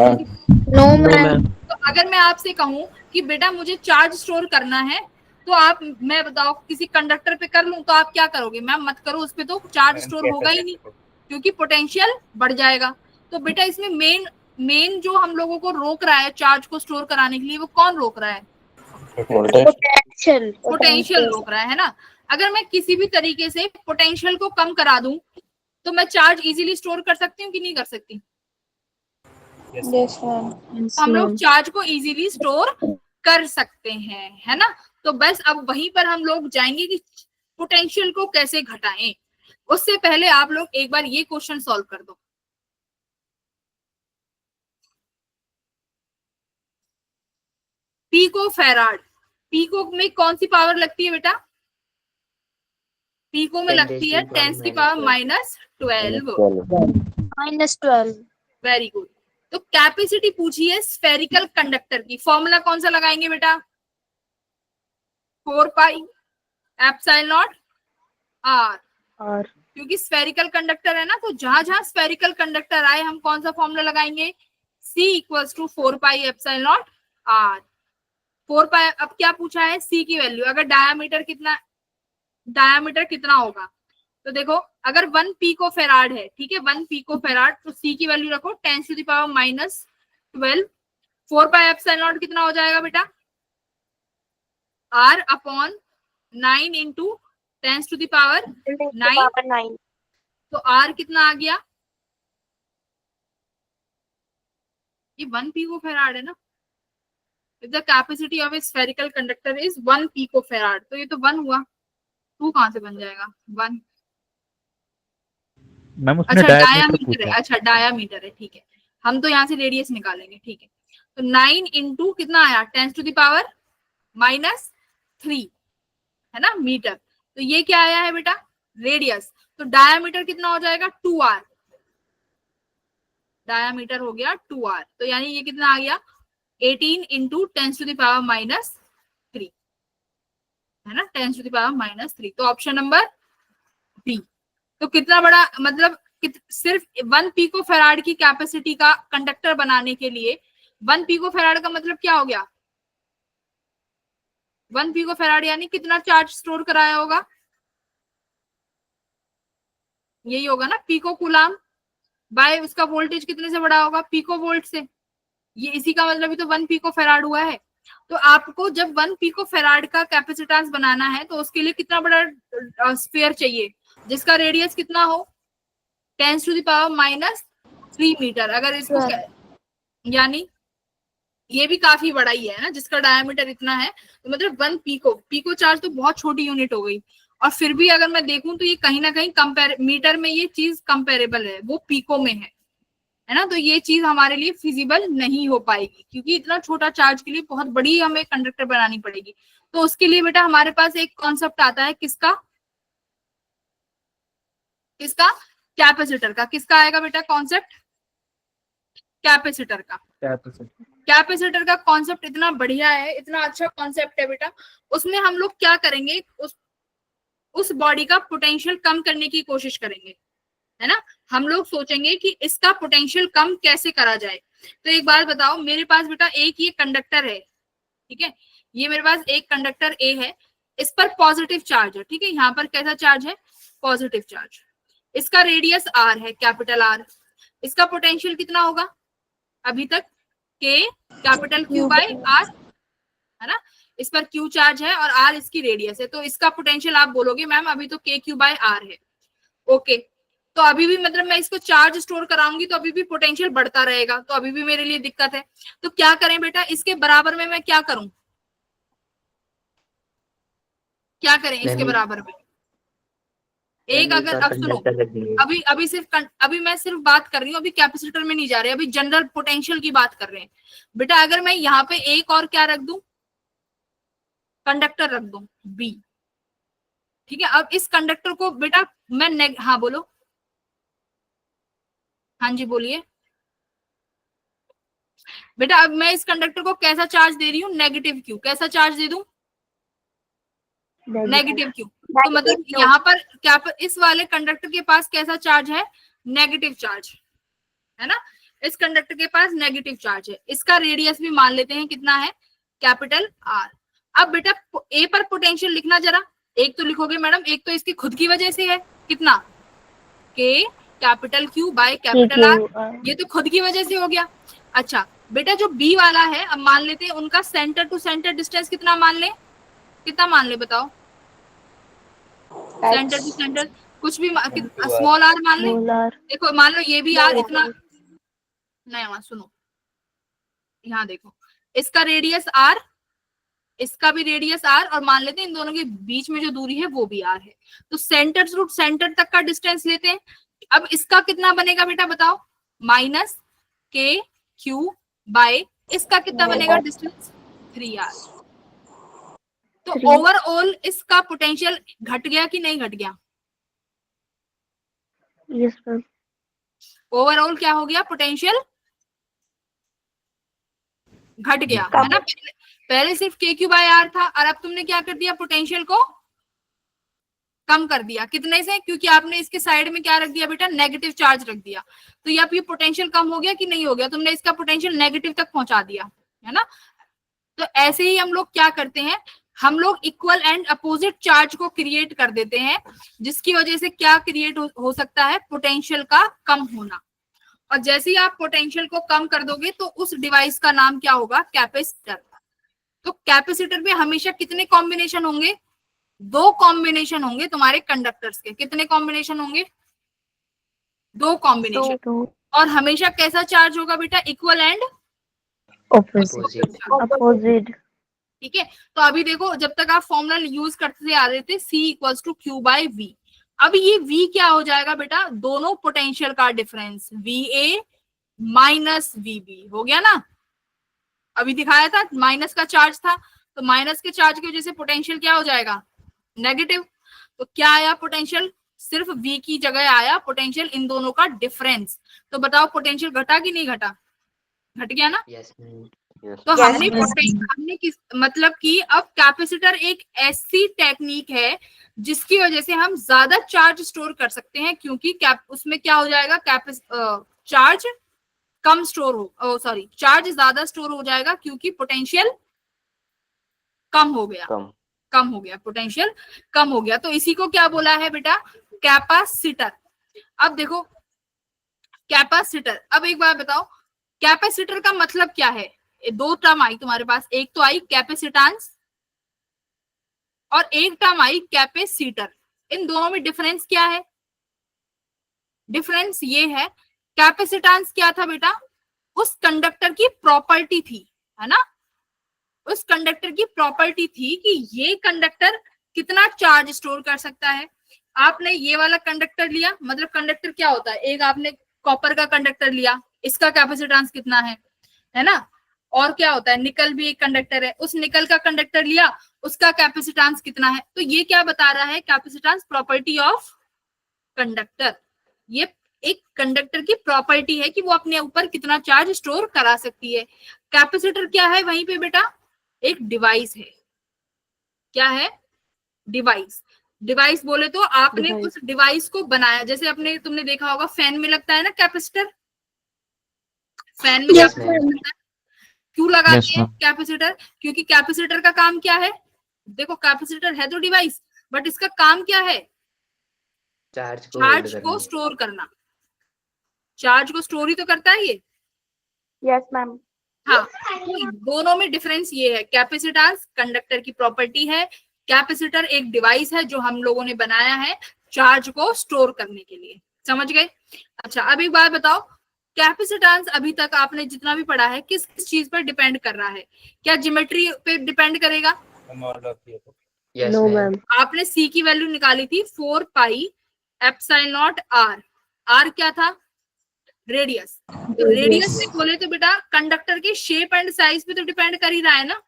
ma'am. तो अगर मैं आपसे कहूं कि बेटा मुझे चार्ज स्टोर करना है, तो आप, मैं बताओ किसी कंडक्टर पे कर लूं, तो आप क्या करोगे? मैम मत करो उस पे, तो चार्ज स्टोर होगा ही नहीं क्योंकि पोटेंशियल बढ़ जाएगा। तो बेटा इसमें मेन जो हम लोगों को रोक रहा है चार्ज को स्टोर कराने के लिए, वो कौन रोक रहा है? पोटेंशियल रोक रहा है ना। अगर मैं किसी भी तरीके से पोटेंशियल को कम करा दूं, तो मैं चार्ज इजीली स्टोर कर सकती हूँ कि नहीं कर सकती? Yes ma'am. हम लोग चार्ज को इजीली स्टोर कर सकते हैं, है ना। तो बस अब वहीं पर हम लोग जाएंगे कि पोटेंशियल को कैसे घटाएं। उससे पहले आप लोग एक बार ये क्वेश्चन सॉल्व कर दो। पीको फेराड, पीको में कौन सी पावर लगती है बेटा? पीको में लगती है 10⁻−12। -12। Very good. तो कैपेसिटी पूछी है स्फेरिकल कंडक्टर की, फॉर्मूला कौन सा लगाएंगे बेटा? 4 पाई एप्सिलॉन नॉट आर, और क्योंकि स्फेरिकल कंडक्टर है ना, तो जहां जहां स्फेरिकल कंडक्टर आए हम कौन सा फॉर्मूला लगाएंगे? C = 4 pi epsilon naught R. 4 pi, अब क्या पूछा है C की वैल्यू, अगर डायामीटर कितना होगा, तो देखो अगर 1 पिको फेराड है, ठीक है 1 पिको फेराड, तो C की वैल्यू रखो 10⁻−12। 4 पाई एप्सिलॉन नॉट कितना हो जाएगा बेटा? R upon 9 into 10⁻9। तो R कितना आ गया? ये 1 पिको फेराड है ना। If the capacity of a spherical conductor is 1 picofarad, तो ये तो 1 हुआ, 2 कहां से बन जाएगा 1? मैम उसने अच्छा डायमीटर डायामीटर है, पूछा। अच्छा डायामीटर है, ठीक है। हम तो यहाँ से रेडियस निकालेंगे, ठीक है। तो 9 इंटू कितना आया 10⁻−3 है ना मीटर। तो ये क्या आया है बेटा? रेडियस। तो डायामीटर कितना हो जाएगा 2r, डायामीटर हो गया 2r। तो यानी ये कितना आ गया 18 इंटू 10⁻−3 है ना, 10⁻−3। तो ऑप्शन नंबर बी। तो कितना बड़ा, मतलब सिर्फ 1 पिको फेराड की कैपेसिटी का कंडक्टर बनाने के लिए, 1 पिको फेराड का मतलब क्या हो गया? 1 पिको फेराड यानी कितना चार्ज स्टोर कराया होगा? यही होगा ना, पिको कूलाम बाय उसका वोल्टेज कितने से बड़ा होगा? पिको वोल्ट से। ये इसी का मतलब ही तो 1 पिको फेराड हुआ है। तो आपको जब 1 पिको फेराड का कैपेसिटेंस बनाना है, तो उसके लिए कितना बड़ा स्फीयर चाहिए जिसका रेडियस कितना हो 10⁻−3 मीटर। अगर इसको यानी ये भी काफी बड़ा ही है ना, जिसका डायमीटर इतना है, तो मतलब 1 पिको चार्ज तो बहुत छोटी यूनिट हो गई। और फिर भी अगर मैं देखूं तो ये कहीं ना कहीं मीटर में ये चीज कंपेरेबल है, वो पिको में है ना। तो ये चीज हमारे लिए फिजिबल नहीं हो पाएगी, क्योंकि इतना छोटा चार्ज के लिए बहुत बड़ी हमें कंडक्टर बनानी पड़ेगी। तो उसके लिए बेटा हमारे पास एक कॉन्सेप्ट आता है, किसका? कैपेसिटर का। किसका आएगा बेटा कॉन्सेप्ट? कैपेसिटर का। कैपेसिटर का कॉन्सेप्ट इतना बढ़िया है, इतना अच्छा कॉन्सेप्ट है बेटा। उसमें हम लोग क्या करेंगे, उस बॉडी का पोटेंशियल कम करने की कोशिश करेंगे, है ना। हम लोग सोचेंगे कि इसका पोटेंशियल कम कैसे करा जाए। तो एक बात बताओ, मेरे पास बेटा एक ये कंडक्टर है, ठीक है, ये मेरे पास एक कंडक्टर ए है, इस पर पॉजिटिव चार्ज है, ठीक है, यहाँ पर कैसा चार्ज है? Positive charge. इसका रेडियस आर है, कैपिटल आर। इसका पोटेंशियल कितना होगा अभी तक? के कैपिटल क्यू बाय आर, है ना। इस पर क्यू चार्ज है और आर इसकी रेडियस है, तो इसका पोटेंशियल आप बोलोगे मैम अभी तो के क्यू बाय आर है। ओके, तो अभी भी मतलब मैं इसको चार्ज स्टोर कराऊंगी तो अभी भी पोटेंशियल बढ़ता रहेगा, तो अभी भी मेरे लिए दिक्कत है। तो क्या करें बेटा, इसके बराबर में मैं क्या करूं? क्या करें इसके बराबर में? एक अगर, अब सुनो, अभी मैं सिर्फ बात कर रही हूँ, अभी कैपेसिटर में नहीं जा रहे, अभी जनरल पोटेंशियल की बात कर रहे हैं बेटा। अगर मैं यहाँ पे एक और क्या रख दूं, कंडक्टर रख दूं बी, ठीक है। अब इस कंडक्टर को बेटा मैं हाँ बोलो, हाँ जी बोलिए बेटा। अब मैं इस कंडक्टर को कैसा चार्ज दे रही हूँ? Negative Q. कैसा चार्ज दे दूं? Negative Q. तो मतलब यहाँ पर क्या पर इस वाले कंडक्टर के पास कैसा चार्ज है? नेगेटिव चार्ज, है ना। इस कंडक्टर के पास नेगेटिव चार्ज है। इसका रेडियस भी मान लेते हैं कितना है? Capital R. अब बेटा ए पर पोटेंशियल लिखना जरा। एक तो लिखोगे मैडम, एक तो इसकी खुद की वजह से है, कितना? K capital Q by capital R, ये तो खुद की वजह से हो गया। अच्छा बेटा जो बी वाला है, अब मान लेते हैं उनका सेंटर टू सेंटर डिस्टेंस कितना मान ले? कितना मान ले बताओ? सेंटर टू सेंटर कुछ भी स्मॉल आर मान ले। देखो मान लो ये भी आर इतना, नहीं सुनो, यहाँ देखो, इसका रेडियस आर, इसका भी रेडियस आर, और मान लेते हैं इन दोनों के बीच में जो दूरी है वो भी आर है। तो सेंटर टू सेंटर तक का डिस्टेंस लेते हैं। अब इसका कितना बनेगा बेटा बताओ? माइनस के क्यू बाय, इसका कितना बनेगा डिस्टेंस? 3r। तो ओवरऑल इसका पोटेंशियल घट गया कि नहीं घट गया? Yes ma'am. ओवरऑल क्या हो गया? पोटेंशियल घट गया, है ना। पहले सिर्फ के क्यू बाय आर था, और अब तुमने क्या कर दिया? पोटेंशियल को कम कर दिया। कितने से? क्योंकि आपने इसके साइड में क्या रख दिया बेटा? नेगेटिव चार्ज रख दिया। तो ये अब ये पोटेंशियल कम हो गया कि नहीं हो गया? तुमने इसका पोटेंशियल नेगेटिव तक पहुंचा दिया, है ना। तो ऐसे ही हम लोग क्या करते हैं, हम लोग इक्वल एंड अपोजिट चार्ज को क्रिएट कर देते हैं, जिसकी वजह से क्या क्रिएट हो सकता है? पोटेंशियल का कम होना। और जैसे ही आप पोटेंशियल को कम कर दोगे तो उस डिवाइस का नाम क्या होगा? कैपेसिटर। तो कैपेसिटर में हमेशा कितने कॉम्बिनेशन होंगे? 2 कॉम्बिनेशन होंगे तुम्हारे कंडक्टर्स के। कितने कॉम्बिनेशन होंगे? 2 कॉम्बिनेशन। और हमेशा कैसा चार्ज होगा बेटा? Equal and opposite. ठीक है। तो अभी देखो, जब तक आप फॉर्मूला यूज करते आ रहे थे C equals to Q by V, अब ये V क्या हो जाएगा बेटा? दोनों पोटेंशियल का डिफरेंस, VA माइनस VB हो गया ना। अभी दिखाया था माइनस का चार्ज था, तो माइनस के चार्ज की वजह से पोटेंशियल क्या हो जाएगा? नेगेटिव। तो क्या आया पोटेंशियल? सिर्फ V की जगह आया पोटेंशियल, इन दोनों का डिफरेंस। तो बताओ पोटेंशियल घटा कि नहीं घटा? घट गया ना। yes, तो हमने किस मतलब कि अब कैपेसिटर एक ऐसी टेक्निक है जिसकी वजह से हम ज्यादा चार्ज स्टोर कर सकते हैं, क्योंकि उसमें क्या हो जाएगा? चार्ज कम स्टोर हो, सॉरी चार्ज ज्यादा स्टोर हो जाएगा, क्योंकि पोटेंशियल कम हो गया, कम हो गया, पोटेंशियल कम हो गया। तो इसी को क्या बोला है बेटा? कैपेसिटर। अब देखो कैपेसिटर, अब एक बार बताओ कैपेसिटर का मतलब क्या है? 2 टर्म आई तुम्हारे पास, एक तो आई कैपेसिटेंस और एक टर्म आई कैपेसिटर। इन दोनों में डिफरेंस क्या है? डिफरेंस ये है, कैपेसिटेंस क्या था बेटा? उस कंडक्टर की प्रॉपर्टी थी, है ना। उस कंडक्टर की प्रॉपर्टी थी कि ये कंडक्टर कितना चार्ज स्टोर कर सकता है। आपने ये वाला कंडक्टर लिया, मतलब कंडक्टर क्या होता है? एक आपने कॉपर का कंडक्टर लिया, इसका कैपेसिटेंस कितना है ना। और क्या होता है? निकल भी एक कंडक्टर है, उस निकल का कंडक्टर लिया, उसका कैपेसिटेंस कितना है। तो ये क्या बता रहा है? Capacitance property of conductor. ये एक कंडक्टर की प्रॉपर्टी है कि वो अपने ऊपर कितना चार्ज स्टोर करा सकती है। कैपेसिटर क्या है वहीं पे बेटा, एक डिवाइस है। क्या है? डिवाइस। डिवाइस बोले तो आपने Device. उस डिवाइस को बनाया, जैसे अपने तुमने देखा होगा फैन में लगता है ना कैपेसिटर, फैन में Yes, कैपेसिटर ma'am. लगता है। क्यों लगाते Yes, हैं ma'am. कैपेसिटर? क्योंकि कैपेसिटर का काम क्या है? देखो कैपेसिटर है तो डिवाइस, बट इसका काम क्या है? चार्ज को होल्ड चार्ज को करना। स्टोर करना। चार्ज को स्टोर ही तो करता है ये। Yes, ma'am. हाँ, तो दोनों में डिफरेंस ये है, कैपेसिटेंस कंडक्टर की प्रॉपर्टी है, कैपेसिटर एक डिवाइस है जो हम लोगों ने बनाया है चार्ज को स्टोर करने के लिए। समझ गए? अच्छा, अब एक बात बताओ, कैपेसिटेंस अभी तक आपने जितना भी पढ़ा है किस किस चीज पर डिपेंड कर रहा है? क्या ज्योमेट्री पे डिपेंड करेगा? Yes, No, ma'am. ma'am. आपने सी की वैल्यू निकाली थी 4 pi epsilon naught R. R क्या था? रेडियस। तो रेडियस से बोले तो बेटा कंडक्टर की शेप एंड साइज पे तो डिपेंड कर ही रहा है ना,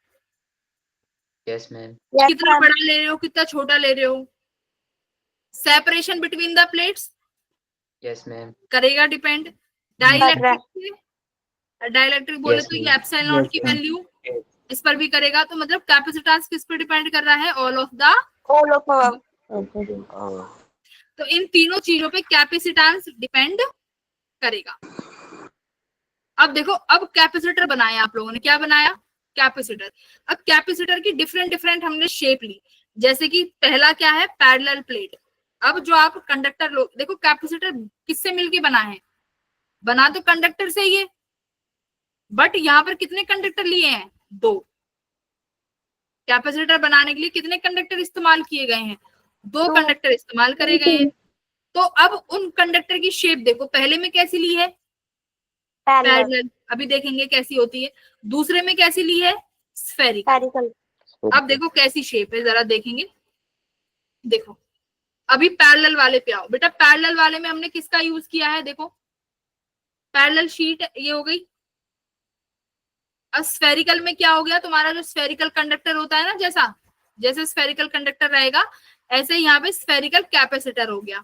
Yes, ma'am. Yes, कितना ma'am. बड़ा ले रहे हो कितना छोटा ले रहे हो। Separation between the plates Yes, ma'am. करेगा डिपेंड। डाइलेक्ट्रिक बोले Yes, तो ये ma'am. एप्सिलॉन नॉट की वैल्यू इस पर भी करेगा। तो मतलब कैपेसिटेंस किस पर डिपेंड कर रहा है? All of the. All of our. तो इन तीनों चीजों पे कैपेसिटेंस डिपेंड करेगा। अब देखो, अब कैपेसिटर बनाया आप लोगों ने, क्या बनाया? कैपेसिटर। अब कैपेसिटर की डिफरेंट डिफरेंट हमने शेप ली, जैसे कि पहला क्या है? Parallel plate. अब जो आप कंडक्टर लो, देखो कैपेसिटर किससे मिलके बना है? बना तो कंडक्टर से ही है, बट यहाँ पर कितने कंडक्टर लिए हैं? 2। कैपेसिटर बनाने के लिए कितने कंडक्टर इस्तेमाल किए गए हैं? 2 दो। कंडक्टर इस्तेमाल करे गए हैं। तो अब उन कंडक्टर की शेप देखो, पहले में कैसी ली है? Parallel. पैरेलल। अभी देखेंगे कैसी होती है। दूसरे में कैसी ली है? स्फेरिकल। Spherical. अब देखो कैसी शेप है, जरा देखेंगे। देखो, अभी पैरेलल वाले पे आओ बेटा। पैरेलल वाले में हमने किसका यूज किया है? देखो, पैरेलल शीट ये हो गई। अब स्फेरिकल में क्या हो गया? तुम्हारा जो स्फेरिकल कंडक्टर होता है ना, जैसा जैसे स्फेरिकल कंडक्टर रहेगा ऐसे यहाँ पे स्फेरिकल कैपेसिटर हो गया।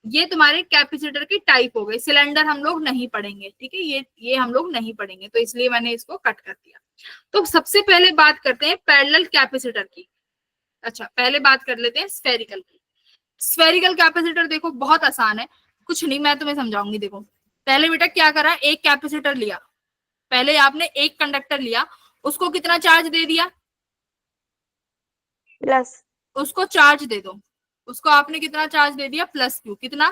ये तुम्हारे कैपेसिटर की टाइप हो गई। सिलेंडर हम लोग नहीं पढ़ेंगे, ठीक है, ये हम लोग नहीं पढ़ेंगे, तो इसलिए मैंने इसको कट कर दिया। तो सबसे पहले बात करते हैं पैरेलल कैपेसिटर की। अच्छा, पहले बात कर लेते हैं स्फेरिकल की। स्फेरिकल कैपेसिटर देखो बहुत आसान है, कुछ नहीं, मैं तुम्हें समझाऊंगी। देखो, पहले बेटा क्या करा, एक कैपेसिटर लिया। पहले आपने एक कंडक्टर लिया, उसको कितना चार्ज दे दिया? Plus. उसको चार्ज दे दो। उसको आपने कितना चार्ज दे दिया? Plus Q. कितना?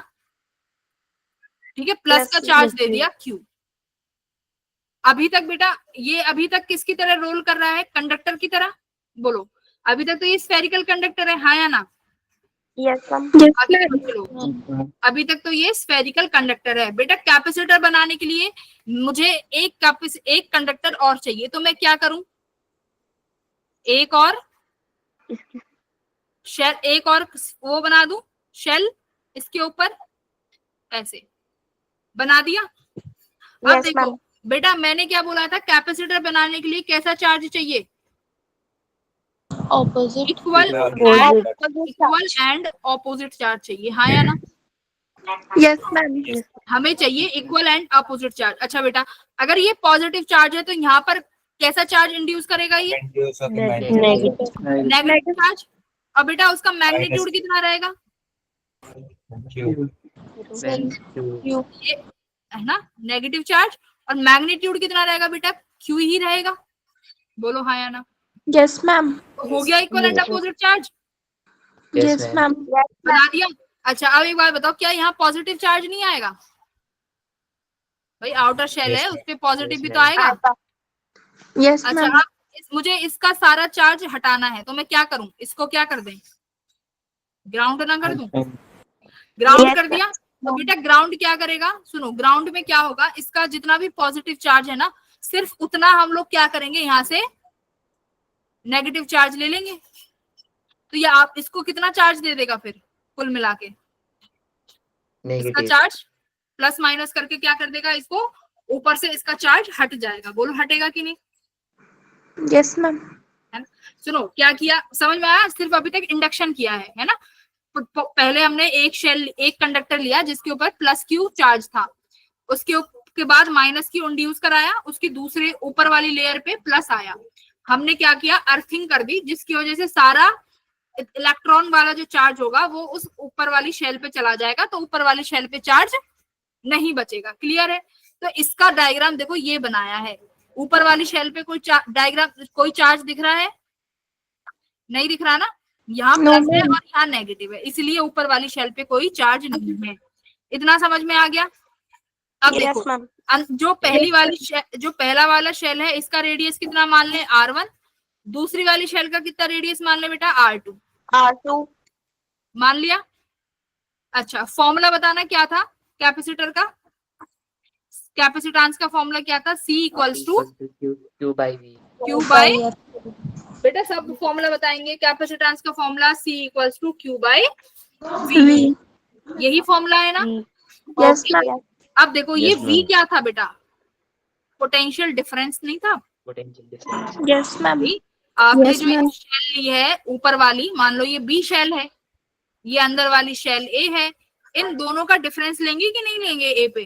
ठीक है, प्लस का Plus चार्ज Q. दे दिया क्यू। अभी तक बेटा ये अभी तक किसकी तरह रोल कर रहा है? कंडक्टर की तरह। बोलो, अभी तक तो ये स्फेरिकल कंडक्टर है, हाँ या ना? Yes, ma'am. आगे चलो, अभी तक तो ये स्फेरिकल कंडक्टर है। बेटा कैपेसिटर बनाने के लिए मुझे एक कंडक्टर और चाहिए, तो मैं क्या करूं? एक और शेल, एक और वो बना दूं शेल इसके ऊपर, ऐसे बना दिया। अब Yes, देखो ma'am. बेटा, मैंने क्या बोला था? कैपेसिटर बनाने के लिए कैसा चार्ज चाहिए? Opposite. Equal and opposite charge चाहिए, हाँ या ना? Yes, ma'am. Yes. हमें चाहिए इक्वल एंड अपोजिट चार्ज। अच्छा बेटा, अगर ये पॉजिटिव चार्ज है तो यहाँ पर कैसा चार्ज इंड्यूस करेगा? ये Negative. Negative charge. और बेटा उसका मैग्नीट्यूड कितना रहेगा? ये है ना नेगेटिव चार्ज, और मैग्नीट्यूड कितना रहेगा बेटा? क्यू ही रहेगा। बोलो हाँ या ना? Yes, ma'am. हो गया equal and opposite charge, Yes, ma'am. बना दिया। अच्छा, अब एक बात बताओ, क्या यहाँ पॉजिटिव चार्ज नहीं आएगा? भाई आउटर शेल है, उस पे पॉजिटिव भी तो आएगा। Yes, अच्छा, ma'am. अब मुझे इसका सारा चार्ज हटाना है, तो मैं क्या करूं? इसको क्या कर दें? ग्राउंड ना कर दूं? ग्राउंड कर दिया तो बेटा ग्राउंड क्या करेगा? सुनो, ग्राउंड में क्या होगा, इसका जितना भी पॉजिटिव चार्ज है ना, सिर्फ उतना हम लोग क्या करेंगे, यहाँ से नेगेटिव चार्ज ले लेंगे। तो ये आप इसको कितना चार्ज दे देगा फिर कुल मिला के? इसका Negative. चार्ज प्लस माइनस करके क्या कर देगा? इसको ऊपर से इसका चार्ज हट जाएगा। बोलो हटेगा कि नहीं? Yes, ma'am. सुनो क्या किया, समझ में आया? सिर्फ अभी तक इंडक्शन किया है ना? पहले हमने एक कंडक्टर लिया जिसके ऊपर प्लस क्यू चार्ज था, उसके बाद माइनस क्यू इंड्यूस कराया, उसकी दूसरे ऊपर वाली लेयर पे प्लस आया, हमने क्या किया, अर्थिंग कर दी, जिसकी वजह से सारा इलेक्ट्रॉन वाला जो चार्ज होगा वो उस ऊपर वाली शेल पे चला जाएगा, तो ऊपर वाली शेल पे चार्ज नहीं बचेगा। क्लियर है? तो इसका डायग्राम देखो ये बनाया है, ऊपर वाली शेल पे कोई चार्ज दिख रहा है? नहीं दिख रहा ना, यहाँ प्लस है और यहाँ नेगेटिव है, इसलिए ऊपर वाली शेल पे कोई चार्ज नहीं है। इतना समझ में आ गया? अब देखो जो पहला वाला शेल है इसका रेडियस कितना मान ले, R1, दूसरी वाली शेल का कितना रेडियस मान ले बेटा, R2 मान लिया। अच्छा, फॉर्मूला बताना क्या था कैपेसिटर का, कैपेसिटेंस का फॉर्मूला क्या था, C equals to Q by V। Q by, बेटा सब फॉर्मूला बताएंगे, कैपेसिटेंस का formula C equals to Q by V, यही फॉर्मूला है ना? Yes ma'am. अब देखो ये V क्या था बेटा, पोटेंशियल डिफरेंस नहीं था? Potential difference. Yes ma'am. आपने जो शेल ली है ऊपर वाली, मान लो ये B शेल है, ये अंदर वाली शेल A है, इन दोनों का डिफरेंस लेंगे कि नहीं लेंगे A पे?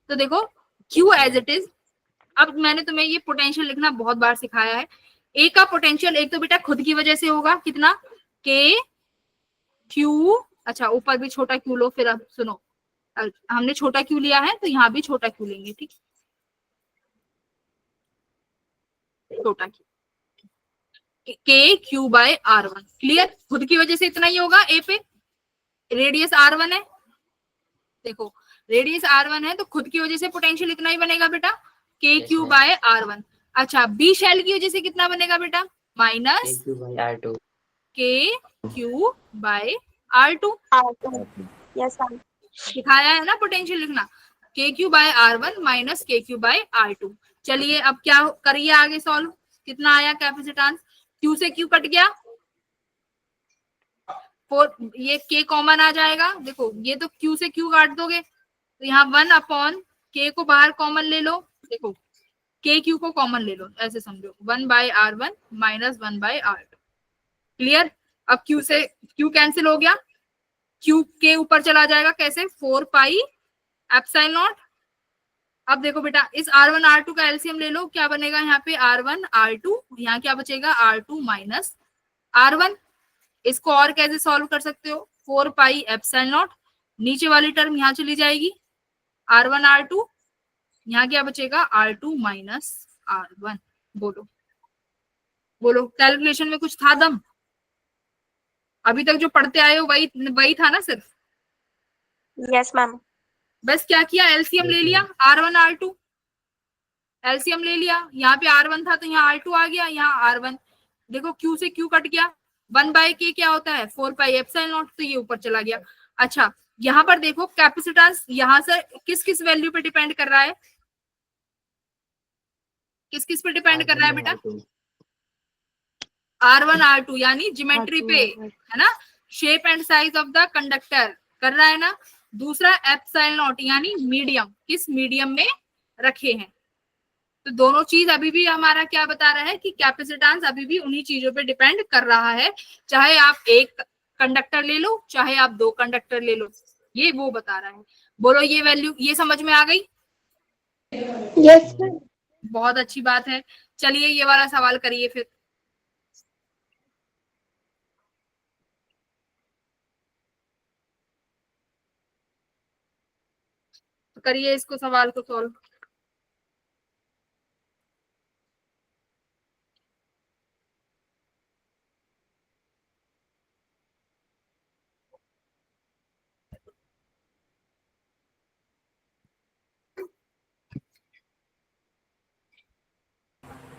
तो देखो Q एज इट इज, अब मैंने तुम्हें ये पोटेंशियल लिखना बहुत बार सिखाया है, A का पोटेंशियल एक तो बेटा खुद की वजह से होगा, कितना, K Q, अच्छा ऊपर भी छोटा Q लो, फिर अब सुनो, हमने छोटा Q लिया है तो यहाँ भी छोटा Q लेंगे, ठीक, छोटा Q, K Q by R1। Clear? खुद की वजह से इतना ही होगा A पे, रेडियस R1 है, देखो रेडियस R1 है तो खुद की वजह से पोटेंशियल इतना ही बनेगा बेटा, K Q बाय R1। अच्छा, B शेल की वजह से कितना बनेगा बेटा, minus K Q by R2। Yes ma'am. दिखाया है ना पोटेंशियल लिखना, K Q by R1 minus K Q by R2। चलिए अब क्या करिए आगे सॉल्व, कितना आया कैपेसिटेंस, Q से Q कट गया, ये K कॉमन आ जाएगा, देखो ये तो Q से Q काट दोगे तो यहाँ 1 अपॉन K को बाहर कॉमन ले लो, देखो K Q को कॉमन ले लो, ऐसे समझो 1 by R1 minus 1 by R2। Clear? अब Q से Q कैंसिल हो गया, Q के ऊपर चला जाएगा, कैसे, 4 पाई एप्सिलॉन नॉट। अब देखो बेटा इस R1 R2 का एलसीएम ले लो, क्या बनेगा यहाँ पे, R1 R2, यहाँ क्या बचेगा, R2 माइनस R1। इसको और कैसे सॉल्व कर सकते हो, 4 पाई एप्सिलॉन नॉट, नीचे वाली टर्म यहाँ चली जाएगी, R1 R2, यहाँ क्या बचेगा, R2 माइनस R1। बोलो बोलो, कैलकुलेशन में कुछ था दम? अभी तक जो पढ़ते आए हो वही था ना सिर्फ? Yes ma'am. बस क्या किया, एलसीएम ले लिया, R1 R2 एलसीएम ले लिया, यहाँ पे R1 था तो यहाँ R2 आ गया, यहाँ R1, देखो Q से Q कट गया, 1 बाय K क्या होता है, 4 पाई एप्सिलॉन नॉट, तो ये ऊपर चला गया। अच्छा यहाँ पर देखो कैपेसिटेंस यहाँ से किस किस वैल्यू पे डिपेंड कर रहा है, किस किस पे डिपेंड कर रहा है बेटा, R1 R2 यानी ज्योमेट्री पे, है ना, shape and size of the conductor कर रहा है ना। दूसरा एप्सिलॉन नॉट यानी मीडियम, किस मीडियम में रखे हैं, तो दोनों चीज अभी भी हमारा क्या बता रहा है कि कैपेसिटेंस अभी भी उन्हीं चीजों पे डिपेंड कर रहा है, चाहे आप एक कंडक्टर ले लो चाहे आप 2 कंडक्टर ले लो, ये वो बता रहा है। बोलो ये वैल्यू, ये समझ में आ गई? Yes ma'am. बहुत अच्छी बात है। चलिए ये वाला सवाल करिए फिर, करिए इसको, सवाल को सॉल्व।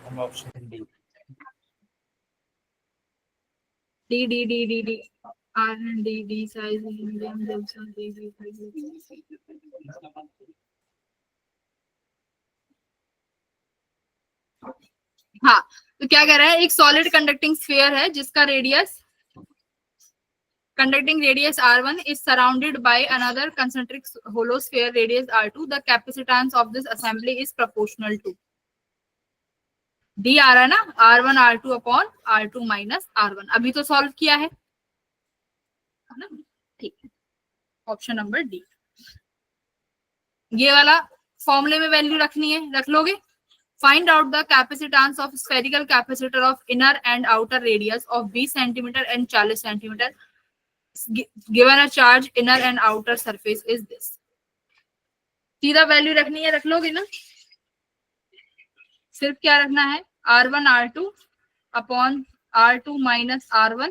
हम option D. D D D D D R and D D size medium junction D D. हाँ तो क्या कह रहा है, एक सॉलिड कंडक्टिंग स्फीयर है जिसका radius, conducting radius R1 is surrounded by another concentric hollow sphere radius R2. The capacitance of this assembly is proportional to, D आ रहा है ना, R1 R2 upon R2 minus R1। अभी तो सॉल्व किया है, है ना, ठीक है, ऑप्शन नंबर डी। ये वाला फॉर्मूले में वैल्यू रखनी है, रख लोगे। Find out the capacitance of spherical capacitor of inner and outer radius of 20 centimetre and 40 centimetre given a charge inner and outer surface is this. सीधा वैल्यू रखनी है, रख लोगे ना। सिर्फ क्या रखना है, R1 R2 upon R2 minus R1,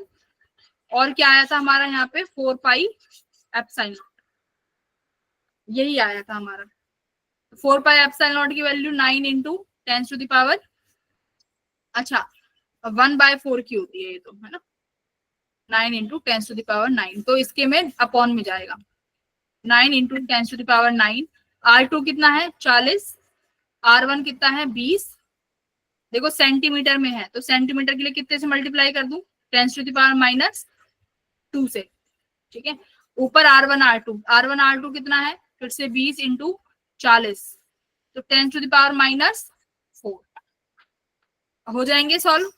और क्या आया था हमारा यहाँ पे 4 पाई एप्सिलॉन, यही आया था हमारा। 4 पाई एप्सिलॉन की value 9 into 10 to the power, अच्छा 1/4 की होती है ये तो, है ना, 9 इंटू 10 टू द पावर 9, तो इसके में अपॉन में जाएगा 9 into 10 to the power 9। R2 कितना है 40, R1 कितना है 20, देखो सेंटीमीटर में है तो सेंटीमीटर के लिए कितने से मल्टीप्लाई कर दूं, 10 टू द पावर माइनस 2 से, ठीक है। ऊपर R1 R2 कितना है, फिर से 20 इंटू 40, तो 10 टू द पावर माइनस 4 हो जाएंगे सॉल्व।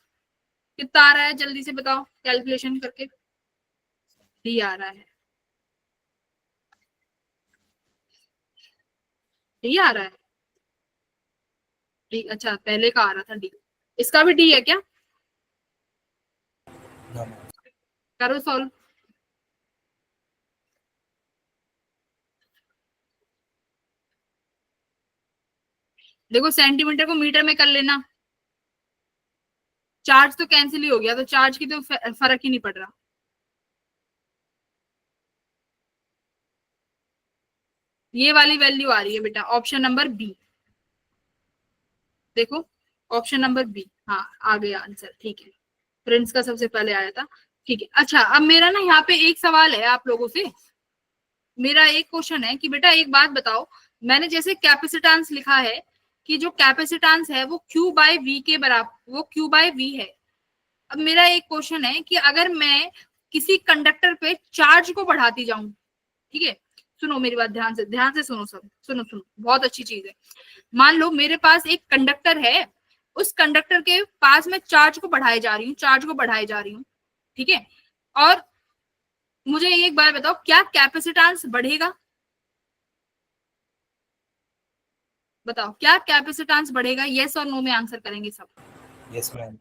कितना आ रहा है जल्दी से बताओ कैलकुलेशन करके। डी आ रहा है, डी आ रहा है, डी, अच्छा पहले का आ रहा था डी, इसका भी डी है क्या, No. करो सॉल्व। देखो सेंटीमीटर को मीटर में कर लेना, चार्ज तो कैंसिल ही हो गया, तो चार्ज की तो फर्क ही नहीं पड़ रहा। ये वाली वैल्यू आ रही है बेटा ऑप्शन नंबर बी, देखो ऑप्शन नंबर बी, हाँ आ गया आंसर, ठीक है, प्रिंस का सबसे पहले आया था, ठीक है। अच्छा अब मेरा ना यहाँ पे एक सवाल है आप लोगों से, मेरा एक क्वेश्चन है कि बेटा एक बात बताओ, मैंने जैसे कैपेसिटेंस लिखा है कि जो कैपेसिटेंस है वो Q बाय V के बराबर, वो Q बाय V है। अब मेरा एक क्वेश्चन है कि अगर मैं किसी कंडक्टर पे चार्ज को बढ़ाती जाऊं, ठीक है, सुनो मेरी बात ध्यान से सुनो, सब सुनो सुनो, बहुत अच्छी चीज है। मान लो मेरे पास एक कंडक्टर है, उस कंडक्टर के पास मैं चार्ज को बढ़ाए जा रही हूँ, ठीक है, और मुझे एक बार बताओ क्या कैपेसिटेंस बढ़ेगा, बताओ क्या कैपेसिटेंस बढ़ेगा, यस और नो में आंसर करेंगे सब। Yes, ma'am.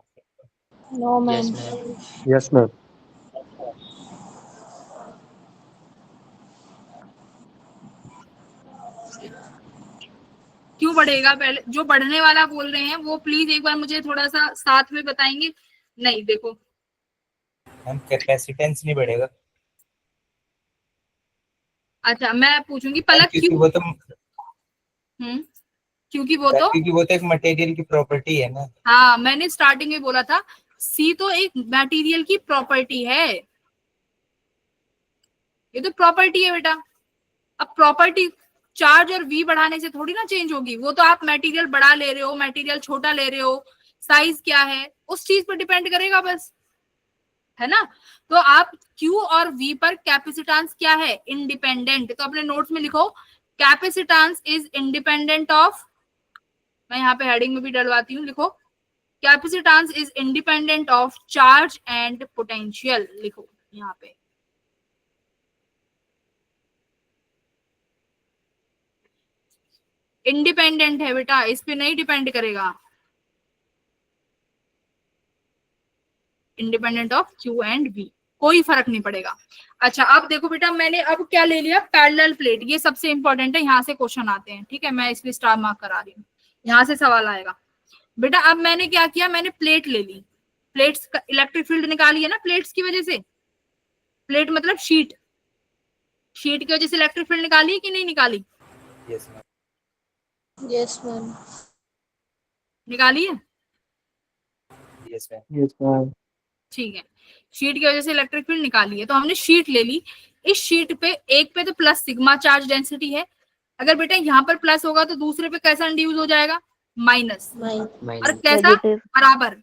No Yes, ma'am. ma'am. Yes, ma'am. क्यों बढ़ेगा, पहले जो बढ़ने वाला बोल रहे हैं वो प्लीज एक बार मुझे थोड़ा सा साथ में बताएंगे। नहीं देखो, मैम कैपेसिटेंस नहीं बढ़ेगा अच्छा मैं पूछूंगी मैम, पलक क्योंकि क्यों, वो तो क्योंकि वो तो, क्योंकि वो तो एक मटेरियल की प्रॉपर्टी है ना। हाँ मैंने स्टार्टिंग में बोला था सी तो एक मटेरियल की प्रॉपर्टी है, ये तो प्रॉपर्टी है बेटा। अब प्रॉपर्टी चार्ज और वी बढ़ाने से थोड़ी ना चेंज होगी, वो तो आप मटेरियल बड़ा ले रहे हो, मटेरियल छोटा ले रहे हो, साइज क्या है उस चीज पर डिपेंड करेगा बस, है ना। तो आप Q और V पर कैपेसिटेंस क्या है, इंडिपेंडेंट, तो अपने नोट्स में लिखो कैपेसिटेंस इज इंडिपेंडेंट ऑफ, मैं यहाँ पे हेडिंग में भी डलवाती हूँ, लिखो capacitance is independent of charge and potential, लिखो यहाँ पे। इंडिपेंडेंट है बेटा, इस पे नहीं डिपेंड करेगा, independent of Q and V, कोई फर्क नहीं पड़ेगा। अच्छा अब देखो बेटा मैंने अब क्या ले लिया, पैरेलल प्लेट, ये सबसे इंपॉर्टेंट है, यहाँ से क्वेश्चन आते हैं, ठीक है, मैं इसलिए स्टार मार्क करा रही हूँ, यहाँ से सवाल आएगा बेटा। अब मैंने क्या किया, मैंने प्लेट ले ली, प्लेट्स का इलेक्ट्रिक फील्ड निकाली है ना प्लेट्स की वजह से, प्लेट मतलब शीट, शीट की वजह से इलेक्ट्रिक फील्ड निकाली कि नहीं निकाली, यस मैम। Yes, ma'am. निकाली है, यस मैम। Yes, ma'am. ठीक है, शीट की वजह से इलेक्ट्रिक फील्ड निकाली है, तो हमने शीट ले ली, इस शीट पे एक पे तो प्लस सिग्मा चार्ज डेंसिटी है, अगर बेटा यहाँ पर प्लस होगा तो दूसरे पे कैसा इंड्यूस हो जाएगा, माइनस, Mine. और Minus. कैसा, नेगेटिव। बराबर,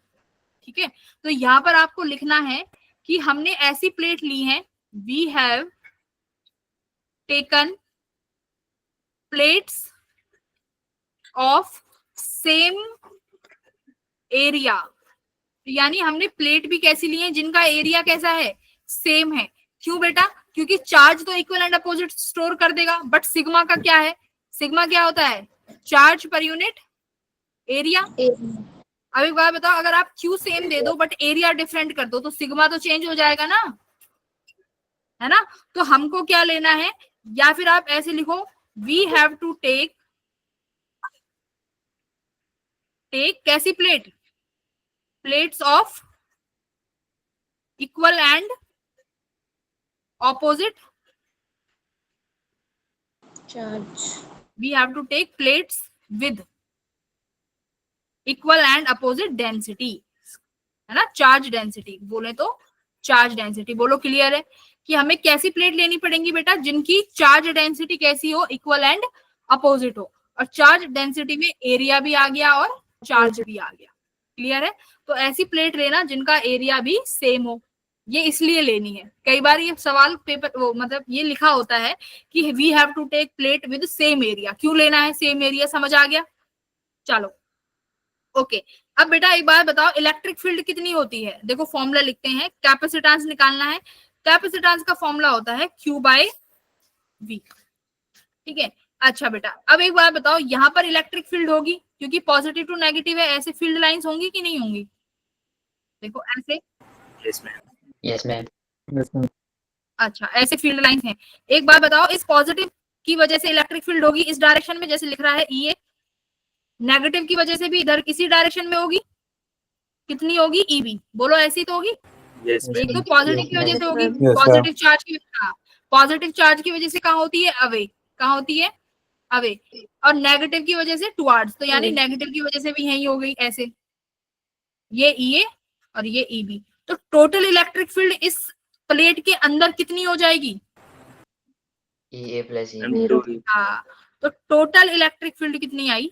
ठीक है। तो यहाँ पर आपको लिखना है कि हमने ऐसी प्लेट ली है, we have taken plates of same area, यानी हमने प्लेट भी कैसी ली है जिनका एरिया कैसा है, सेम है, क्यों बेटा? क्योंकि चार्ज तो इक्वल एंड अपोजिट स्टोर कर देगा, बट सिग्मा का क्या है? सिग्मा क्या होता है? Charge per unit area. अब एक बात बताओ, अगर आप क्यू सेम दे दो बट एरिया डिफरेंट कर दो तो सिग्मा तो चेंज हो जाएगा ना, है ना? तो हमको क्या लेना है, या फिर आप ऐसे लिखो, वी हैव टू टेक कैसी plate? Plates of equal and opposite Charge. we have to take plates with equal and opposite density, है ना? चार्ज डेंसिटी बोले तो चार्ज डेंसिटी। बोलो क्लियर है कि हमें कैसी प्लेट लेनी पड़ेंगी बेटा? जिनकी चार्ज डेंसिटी कैसी हो? इक्वल एंड अपोजिट हो। और चार्ज डेंसिटी में एरिया भी आ गया और चार्ज भी आ गया। क्लियर है? तो ऐसी प्लेट लेना जिनका एरिया भी सेम हो। ये इसलिए लेनी है, कई बार ये सवाल पेपर वो मतलब ये लिखा होता है कि we have to take plate with same area. क्यों लेना है सेम एरिया? समझ आ गया? चलो ओके। अब बेटा एक बात बताओ, इलेक्ट्रिक फील्ड कितनी होती है? देखो फॉर्मूला लिखते हैं, कैपेसिटेंस निकालना है। कैपेसिटेंस का फॉर्मूला होता है Q बाय V। ठीक है, अच्छा बेटा अब एक बात बताओ, यहाँ पर इलेक्ट्रिक फील्ड होगी क्योंकि पॉजिटिव टू नेगेटिव है, ऐसे फील्ड लाइंस होंगी कि नहीं होंगी? देखो ऐसे, यस मैम। Yes, ma'am. अच्छा ऐसे फील्ड लाइंस हैं। एक बात बताओ, इस पॉजिटिव की वजह से इलेक्ट्रिक फील्ड होगी इस डायरेक्शन में, जैसे लिख रहा है EA। नेगेटिव की वजह से भी इधर इसी डायरेक्शन में होगी। कितनी होगी? EB। बोलो ऐसी तो होगी। यस एक मैम। तो पॉजिटिव की वजह से होगी, Yes, पॉजिटिव चार्ज की, हाँ पॉजिटिव चार्ज की वजह से कहाँ होती है? अवे। कहाँ होती है? अवे। और नेगेटिव की वजह से टुवार्ड्स, तो यानी नेगेटिव की वजह से भी यही हो गई ऐसे, ये EA और ये EB। तो टोटल इलेक्ट्रिक फील्ड इस प्लेट के अंदर कितनी हो जाएगी? EA plus ma'am EB. 2V। हाँ, तो टोटल इलेक्ट्रिक फील्ड कितनी आई?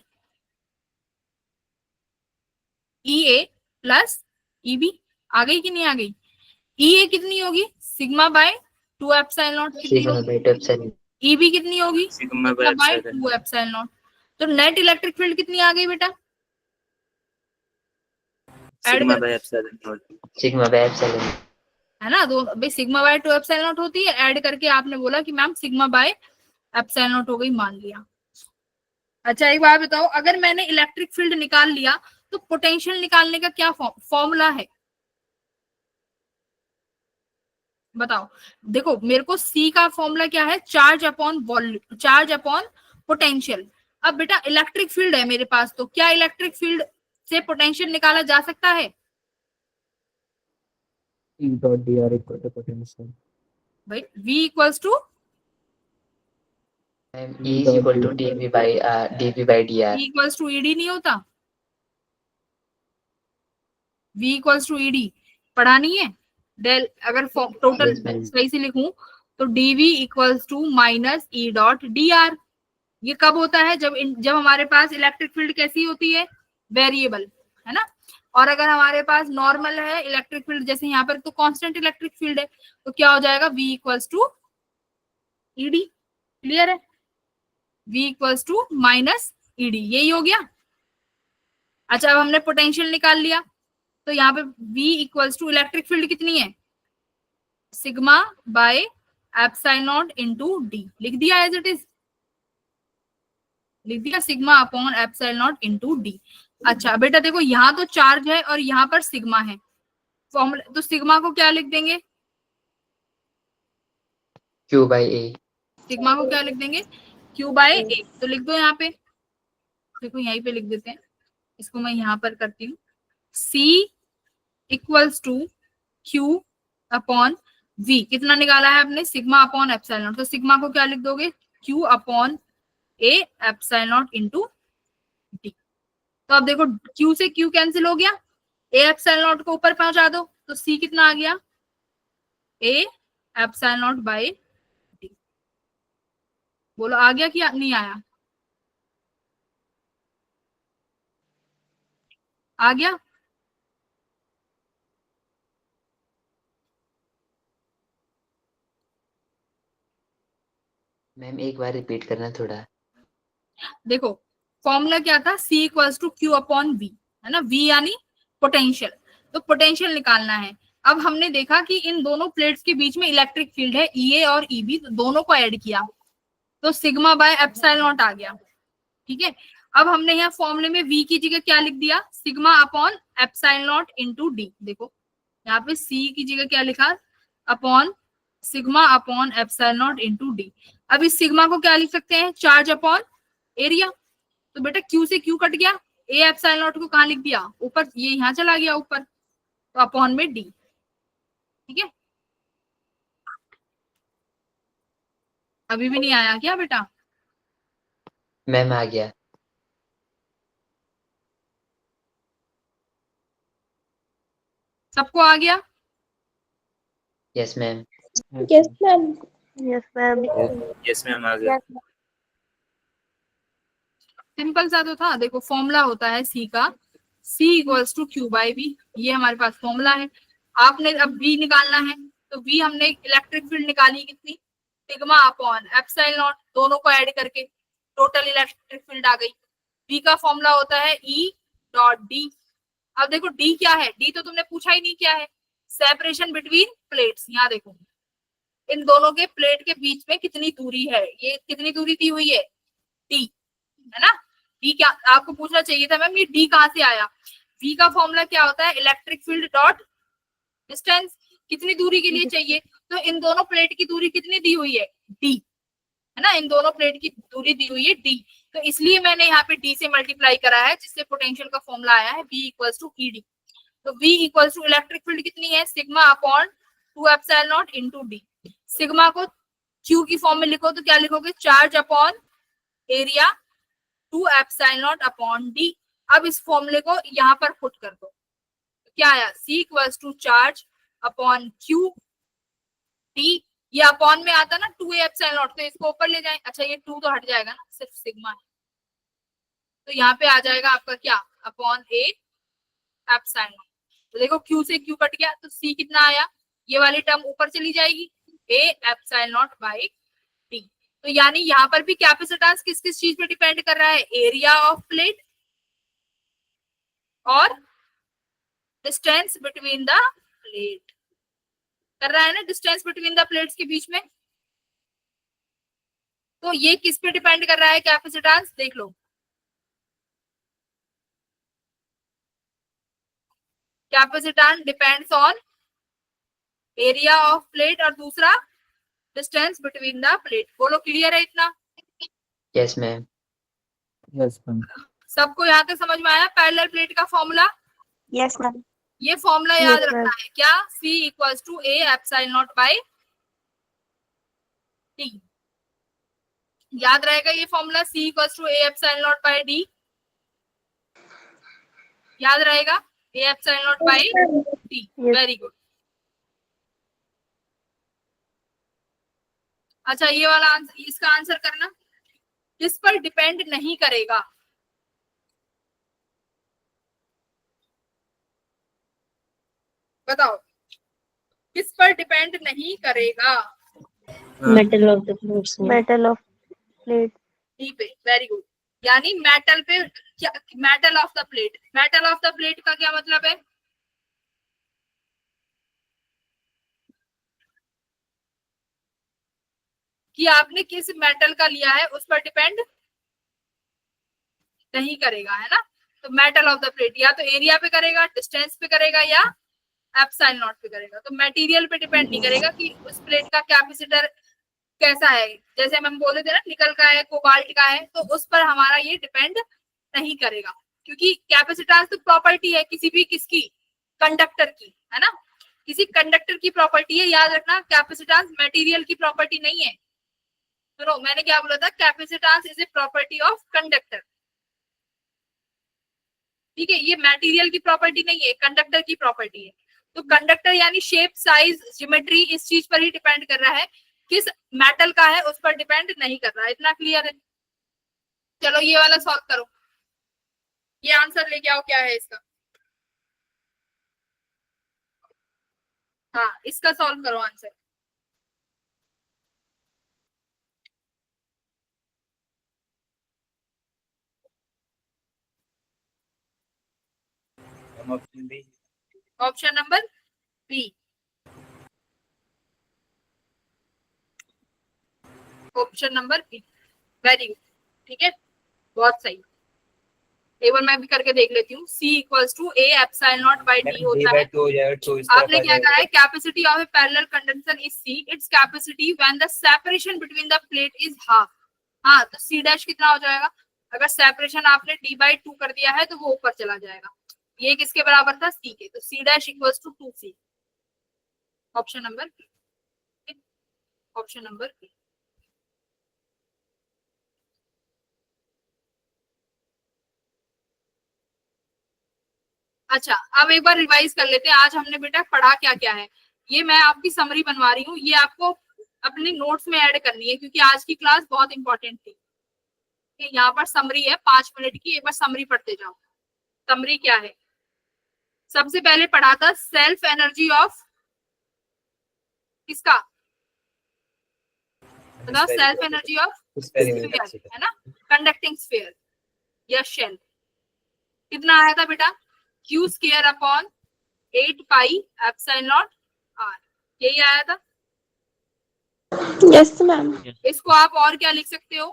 EA plus EB। आ गई कि नहीं आ गई? EA कितनी होगी? Sigma by 2 epsilon naught. कितनी Sigma होगी? by 2 epsilon. EB कितनी होगी? Sigma by by 2 epsilon naught. तो नेट इलेक्ट्रिक फील्ड कितनी आ गई बेटा? Sigma add by epsilon not. Sigma by epsilon. है ना? दो भाई सिग्मा बाय 2 एप्सिलॉन नॉट होती है, ऐड करके आपने बोला कि ma'am sigma by epsilon not हो गई, मान लिया। अच्छा एक बात बताओ, अगर मैंने इलेक्ट्रिक फील्ड निकाल लिया तो पोटेंशियल निकालने का क्या फॉर्मूला है? बताओ। देखो मेरे को C का फॉर्मूला क्या है? Charge upon volume, charge upon potential. अब बेटा इलेक्ट्रिक फील्ड है मेरे पास, तो क्या इलेक्ट्रिक फील्ड से पोटेंशियल निकाला जा सकता है? E dot dr equal to potential. भाई V equals to Ma'am, E is equal to dV by dr. V equals to ED नहीं होता? V इक्वल्स टू ED पढ़ा नहीं है? डेल अगर टोटल Yes, ma'am. सही से लिखूं तो dV equals to minus E dot dr। ये कब होता है? जब हमारे पास इलेक्ट्रिक फील्ड कैसी होती है? वेरिएबल, है ना? और अगर हमारे पास नॉर्मल है इलेक्ट्रिक फील्ड, जैसे यहाँ पर तो कांस्टेंट इलेक्ट्रिक फील्ड है, तो क्या हो जाएगा? V equals to ED। Clear है? V equals to minus ED, यही हो गया। अच्छा अब हमने पोटेंशियल निकाल लिया, तो यहाँ पे V equals to electric field कितनी है? Sigma by epsilon naught into D। लिख दिया एज इट इज, लिख दिया sigma upon epsilon naught into D। अच्छा बेटा देखो यहाँ तो चार्ज है और यहाँ पर सिग्मा है, फॉर्मूला तो सिग्मा को क्या लिख देंगे? Q by A. सिग्मा को क्या लिख देंगे? Q by A। तो लिख दो यहाँ पे, देखो यहीं पे लिख देते हैं, इसको मैं यहाँ पर करती हूँ। C equals to Q upon V। कितना निकाला है आपने? Sigma upon epsilon naught. तो सिग्मा को क्या लिख दोगे? Q upon A epsilon naught into D। तो अब देखो Q से Q कैंसिल हो गया, A एप्सिलॉन नॉट को ऊपर पहुंचा दो, तो C कितना आ गया? A epsilon naught by D। बोलो आ गया कि नहीं आया? आ गया? मैम एक बार रिपीट करना थोड़ा. देखो फॉर्मूला क्या था? C equals to Q upon V, है ना? V यानी पोटेंशियल, तो पोटेंशियल निकालना है। अब हमने देखा कि इन दोनों प्लेट्स के बीच में इलेक्ट्रिक फील्ड है EA और EB, तो दोनों को ऐड किया तो सिग्मा बाय एप्सिलॉन नॉट आ गया। ठीक है, अब हमने यहाँ फॉर्मूले में V की जगह क्या लिख दिया, sigma upon epsilon not into D. देखो यहाँ पे C की जगह क्या लिखा, upon sigma upon epsilon not into D. अब इस सिग्मा को क्या लिख सकते हैं, चार्ज अपॉन एरिया। तो बेटा Q से Q कट गया, A एप्सिलॉन नॉट को कहाँ लिख दिया, ऊपर, ये यहाँ चला गया ऊपर, तो अपॉन में D। ठीक है, अभी भी नहीं आया क्या बेटा? मैम आ गया। सबको आ गया? Yes ma'am. Yes, ma'am. Yes ma'am. Yes ma'am आ गया। सिंपल सा तो था। देखो फॉर्मूला होता है C का, C equals to Q by V, ये हमारे पास फॉर्मूला है। आपने अब V निकालना है, तो V हमने इलेक्ट्रिक फील्ड निकाली कितनी, सिग्मा अपॉन एप्सिलॉन नॉट, दोनों को ऐड करके टोटल इलेक्ट्रिक फील्ड आ गई। V का फॉर्मूला होता है E डॉट D। अब देखो D क्या है, D तो तुमने पूछा ही नहीं क्या है, सेपरेशन बिटवीन प्लेट्स। यहाँ देखो इन दोनों के प्लेट के बीच में कितनी दूरी है, ये कितनी दूरी दी हुई है, D, है ना। D क्या, आपको पूछना चाहिए था मैम ये D कहाँ से आया। V का फॉर्मूला क्या होता है, इलेक्ट्रिक फील्ड डॉट डिस्टेंस, कितनी दूरी के लिए चाहिए, तो इन दोनों प्लेट की दूरी कितनी दी हुई है, D, है ना, इन दोनों प्लेट की दूरी दी हुई है D। तो इसलिए मैंने यहाँ पे D से मल्टीप्लाई करा है, जिससे पोटेंशियल का फॉर्मूला आया है V इक्वल्स टू ED। तो V equals to electric field कितनी है, sigma upon 2 epsilon naught into D। Sigma को Q की फॉर्म में लिखो तो क्या लिखोगे, charge upon area 2 epsilon naught upon D। अब इस फॉर्मूले को यहाँ पर पुट कर दो, तो क्या आया, C equals to charge upon Q D। ये अपॉन में आता ना 2 एप्सिलॉन नॉट, तो इसको ऊपर ले जाए, अच्छा ये 2 तो हट जाएगा ना, सिर्फ सिग्मा है, तो यहाँ पे आ जाएगा आपका क्या, अपॉन A एप्सिलॉन नॉट। तो देखो Q से Q कट गया, तो C कितना आया, ये वाली टर्म ऊपर चली जाएगी, A epsilon naught by D। तो यानी यहाँ पर भी कैपेसिटेंस किस किस चीज पे डिपेंड कर रहा है, एरिया ऑफ प्लेट और डिस्टेंस बिटवीन द प्लेट कर रहा है ना, डिस्टेंस बिटवीन द प्लेट्स के बीच में। तो ये किस पे डिपेंड कर रहा है कैपेसिटेंस, देख लो, capacitance depends on area of plate और दूसरा डिस्टेंस बिटवीन द प्लेट। बोलो क्लियर है इतना? Yes ma'am. Yes, ma'am. सबको यहाँ तक समझ में आया पैरेलल प्लेट का फॉर्मूला? Yes ma'am. ये फॉर्मूला याद Yes, रखना है क्या, C equals to A epsilon naught by D। याद रहेगा ये formula, C equals to A epsilon naught by D, याद रहेगा, A epsilon naught by D। Very good. अच्छा ये वाला आंसर, इसका आंसर करना, किस पर डिपेंड नहीं करेगा, बताओ किस पर डिपेंड नहीं करेगा, Metal of the plates. Metal of plate. D पे। वेरी गुड, यानी मेटल पे, क्या metal of the plate, metal of the plate का क्या मतलब है, कि आपने किस मेटल का लिया है उस पर डिपेंड नहीं करेगा, है ना। तो मेटल ऑफ द प्लेट या तो एरिया पे करेगा, डिस्टेंस पे करेगा, या एप्सिलॉन नॉट पे करेगा। तो मटेरियल पे डिपेंड नहीं करेगा कि उस प्लेट का कैपेसिटर कैसा है, जैसे हम बोले थे ना निकल का है, कोबाल्ट का है, तो उस पर हमारा ये डिपेंड नहीं करेगा, क्योंकि कैपेसिटेंस तो प्रॉपर्टी है किसी भी किसकी, कंडक्टर की, है ना, किसी कंडक्टर की प्रॉपर्टी है। याद रखना कैपेसिटेंस मटेरियल की प्रॉपर्टी नहीं है। सुनो मैंने क्या बोला था, capacitance is a property of conductor. ठीक है, ये मटेरियल की प्रॉपर्टी नहीं है, कंडक्टर की प्रॉपर्टी है। तो कंडक्टर यानी शेप, साइज, ज्योमेट्री इस चीज पर ही डिपेंड कर रहा है, किस मेटल का है उस पर डिपेंड नहीं कर रहा है। इतना क्लियर है? चलो ये वाला सॉल्व करो, ये आंसर लेके आओ, क्या है इसका, हाँ इसका सॉल्व करो आंसर। हम option B. Option number B. Option number B, very good, ठीक है, बहुत सही। एक बार मैं भी करके देख लेती हूँ। C equals to A epsilon naught by D होता है। D/2 हो जाएगा, 2 इस तरफ आपने आ क्या जाएगा। कहा है, capacity of A parallel conductor is C, its capacity when the separation between the plate is half. हाँ, तो C डैश कितना हो जाएगा, अगर सेपरेशन आपने D/2 कर दिया है तो वो ऊपर चला जाएगा। ये किसके बराबर था, C के, तो C dash equals to 2C। Option number B, option number B. अच्छा, अब एक बार रिवाइज कर लेते हैं, आज हमने बेटा पढ़ा क्या क्या है। ये मैं आपकी समरी बनवा रही हूँ, ये आपको अपने नोट्स में ऐड करनी है क्योंकि आज की क्लास बहुत इंपॉर्टेंट थी। यहाँ पर समरी है 5 मिनट की, एक बार समरी पढ़ते जाओ। समरी क्या है, सबसे पहले पढ़ा था सेल्फ एनर्जी ऑफ किसका, बताओ, सेल्फ एनर्जी ऑफ स्फीयर, है ना, कंडक्टिंग स्फीयर या शेल। कितना आया था बेटा, Q square upon 8 pi epsilon naught R, यही आया था। Yes ma'am. इसको आप और क्या लिख सकते हो,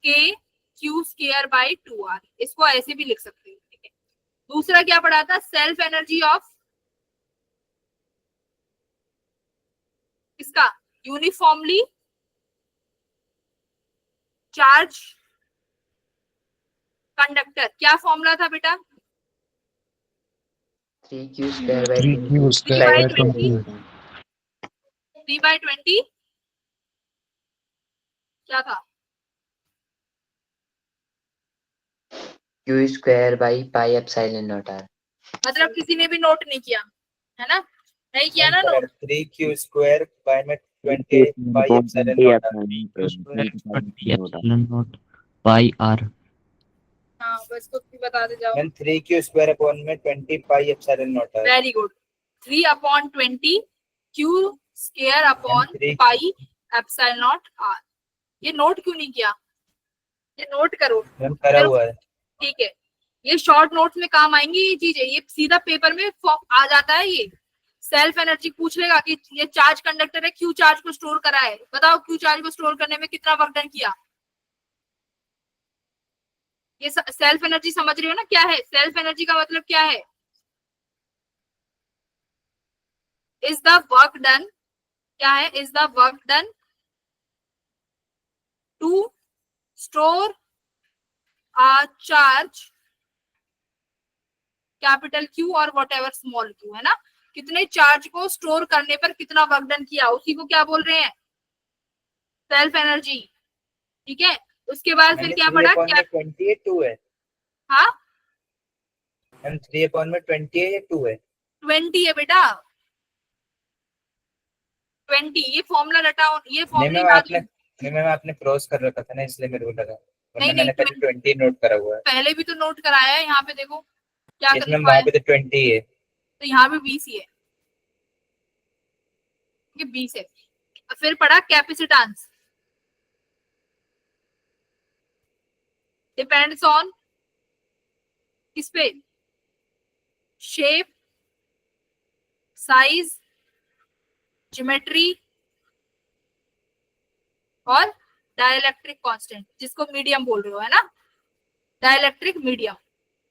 K Q square by 2R, इसको ऐसे भी लिख सकते हो, ठीक है। दूसरा क्या पढ़ा था, सेल्फ एनर्जी ऑफ इसका यूनिफॉर्मली चार्ज कंडक्टर, क्या फॉर्मूला था बेटा, 3Q square by 3Q 2 square by by 20. 3/20 क्या था, Q square by pi epsilon naught R। मतलब किसी ने भी नोट नहीं किया है ना, नहीं किया ना नोट। 3Q स्क्वायर बाय में 20 pi epsilon not. Pi R. हाँ, बस कुछ भी बताते जाओ। मैंने 3Q स्क्वायर अपॉन में 20 पाई एप्सिलॉन नॉट है। Very good, 3/20 Q square upon M3 पाई एप्सिलॉन नॉट R। ये नोट क्यों नहीं किया, ये नोट करो, मैंने करा हुआ है। ठीक है। ये शॉर्ट नोट्स में काम आएंगी ये चीजें, ये सीधा पेपर में आ जाता है। ये सेल्फ एनर्जी पूछ लेगा कि ये चार्ज कंडक्टर है, क्यू चार्ज को स्टोर करा है, बताओ क्यू चार्ज को स्टोर करने में कितना वर्क डन किया। ये सेल्फ एनर्जी समझ रहे हो ना, क्या है सेल्फ एनर्जी का मतलब, क्या है, इज द वर्क डन, क्या है, is the work done to store a charge capital Q और वॉट एवर स्मॉल q, है ना, कितने चार्ज को स्टोर करने पर कितना वर्क डन किया, उसी को क्या बोल रहे हैं, सेल्फ एनर्जी, ठीक है। उसके बाद फिर क्या पढ़ा, क्या 28 है। हाँ, हम 3/20 है या 2 है? 20 है बेटा, 20, ये फॉर्मूला रटा, ये फॉर्मूला मैम आपने क्रॉस कर रखा था ना, इसलिए मेरे को लगा, वरना नहीं, मैंने पहले 20 नोट करा हुआ है। पहले भी तो नोट कराया है, यहाँ पे देखो क्या इसमें लिखा है, वहां पे तो 20 है, तो यहाँ पे 20 ही है, ये 20 है। फिर पढ़ा कैपेसिटेंस, डिपेंड्स ऑन किस पे, शेप, साइज, ज्योमेट्री और डाइलेक्ट्रिक कांस्टेंट, जिसको मीडियम बोल रहे हो, है ना, डाइलेक्ट्रिक मीडियम,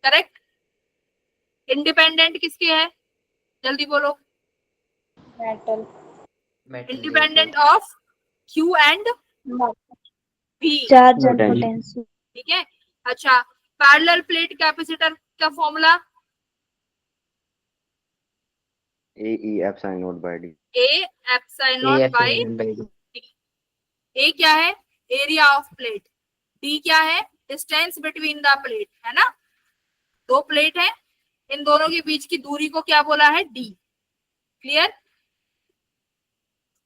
करेक्ट। इंडिपेंडेंट किसके है, जल्दी बोलो, metal. Independent of Q and V, charge and potential. ठीक है। अच्छा, पैरेलल प्लेट कैपेसिटर का formula, AE epsilon naught by D। A epsilon naught by D। A क्या है, एरिया ऑफ प्लेट, D क्या है, डिस्टेंस बिटवीन द प्लेट, है ना, दो प्लेट है, इन दोनों के बीच की दूरी को क्या बोला है, D। क्लियर,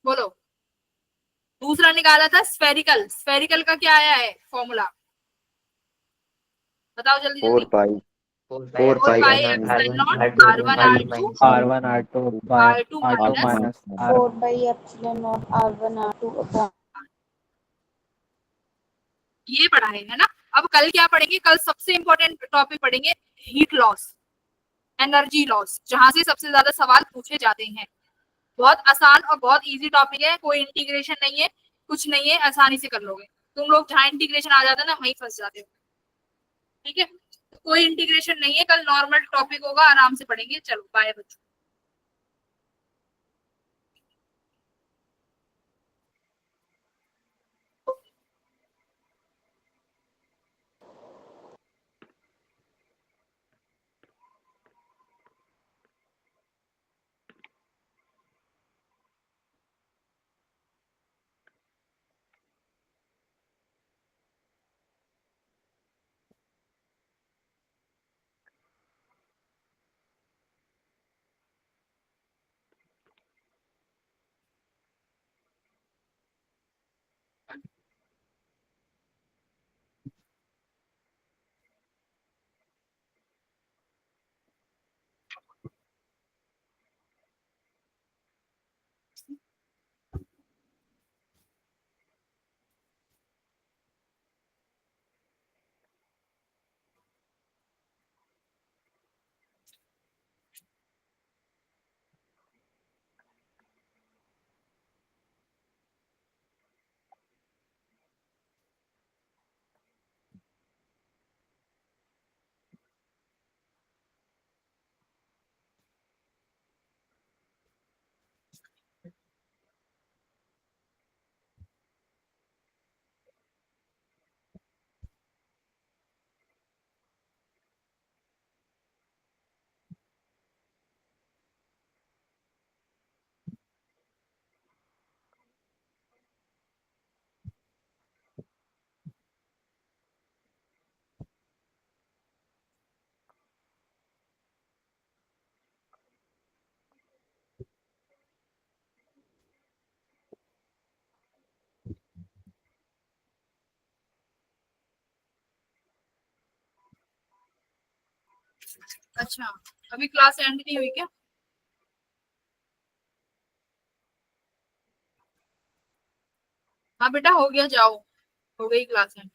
बोलो। दूसरा निकाला था स्फेरिकल, स्फेरिकल का क्या आया है फॉर्मूला, बताओ जल्दी 4 जल्दी। pi 4 pi pi R1 epsilon not R2 R1 R2 R1 R2 by R2 R2 minus minus R। 4 by epsilon naught R1 R2 upon। ये पढ़ा है ना। अब कल क्या पढ़ेंगे, कल सबसे इंपॉर्टेंट टॉपिक पढ़ेंगे हीट लॉस, एनर्जी लॉस, जहां से सबसे ज्यादा सवाल पूछे जाते हैं। बहुत आसान और बहुत इजी टॉपिक है, कोई इंटीग्रेशन नहीं है, कुछ नहीं है, आसानी से कर लोगे। तुम लोग जहाँ इंटीग्रेशन आ जाता है ना वहीं फंस जाते हो। ठीक है, तो कोई इंटीग्रेशन नहीं है, कल नॉर्मल टॉपिक होगा, आराम से पढ़ेंगे। चलो बाय बच्चों। अच्छा, अभी क्लास एंड नहीं हुई क्या? हाँ बेटा हो गया, जाओ, हो गई क्लास एंड।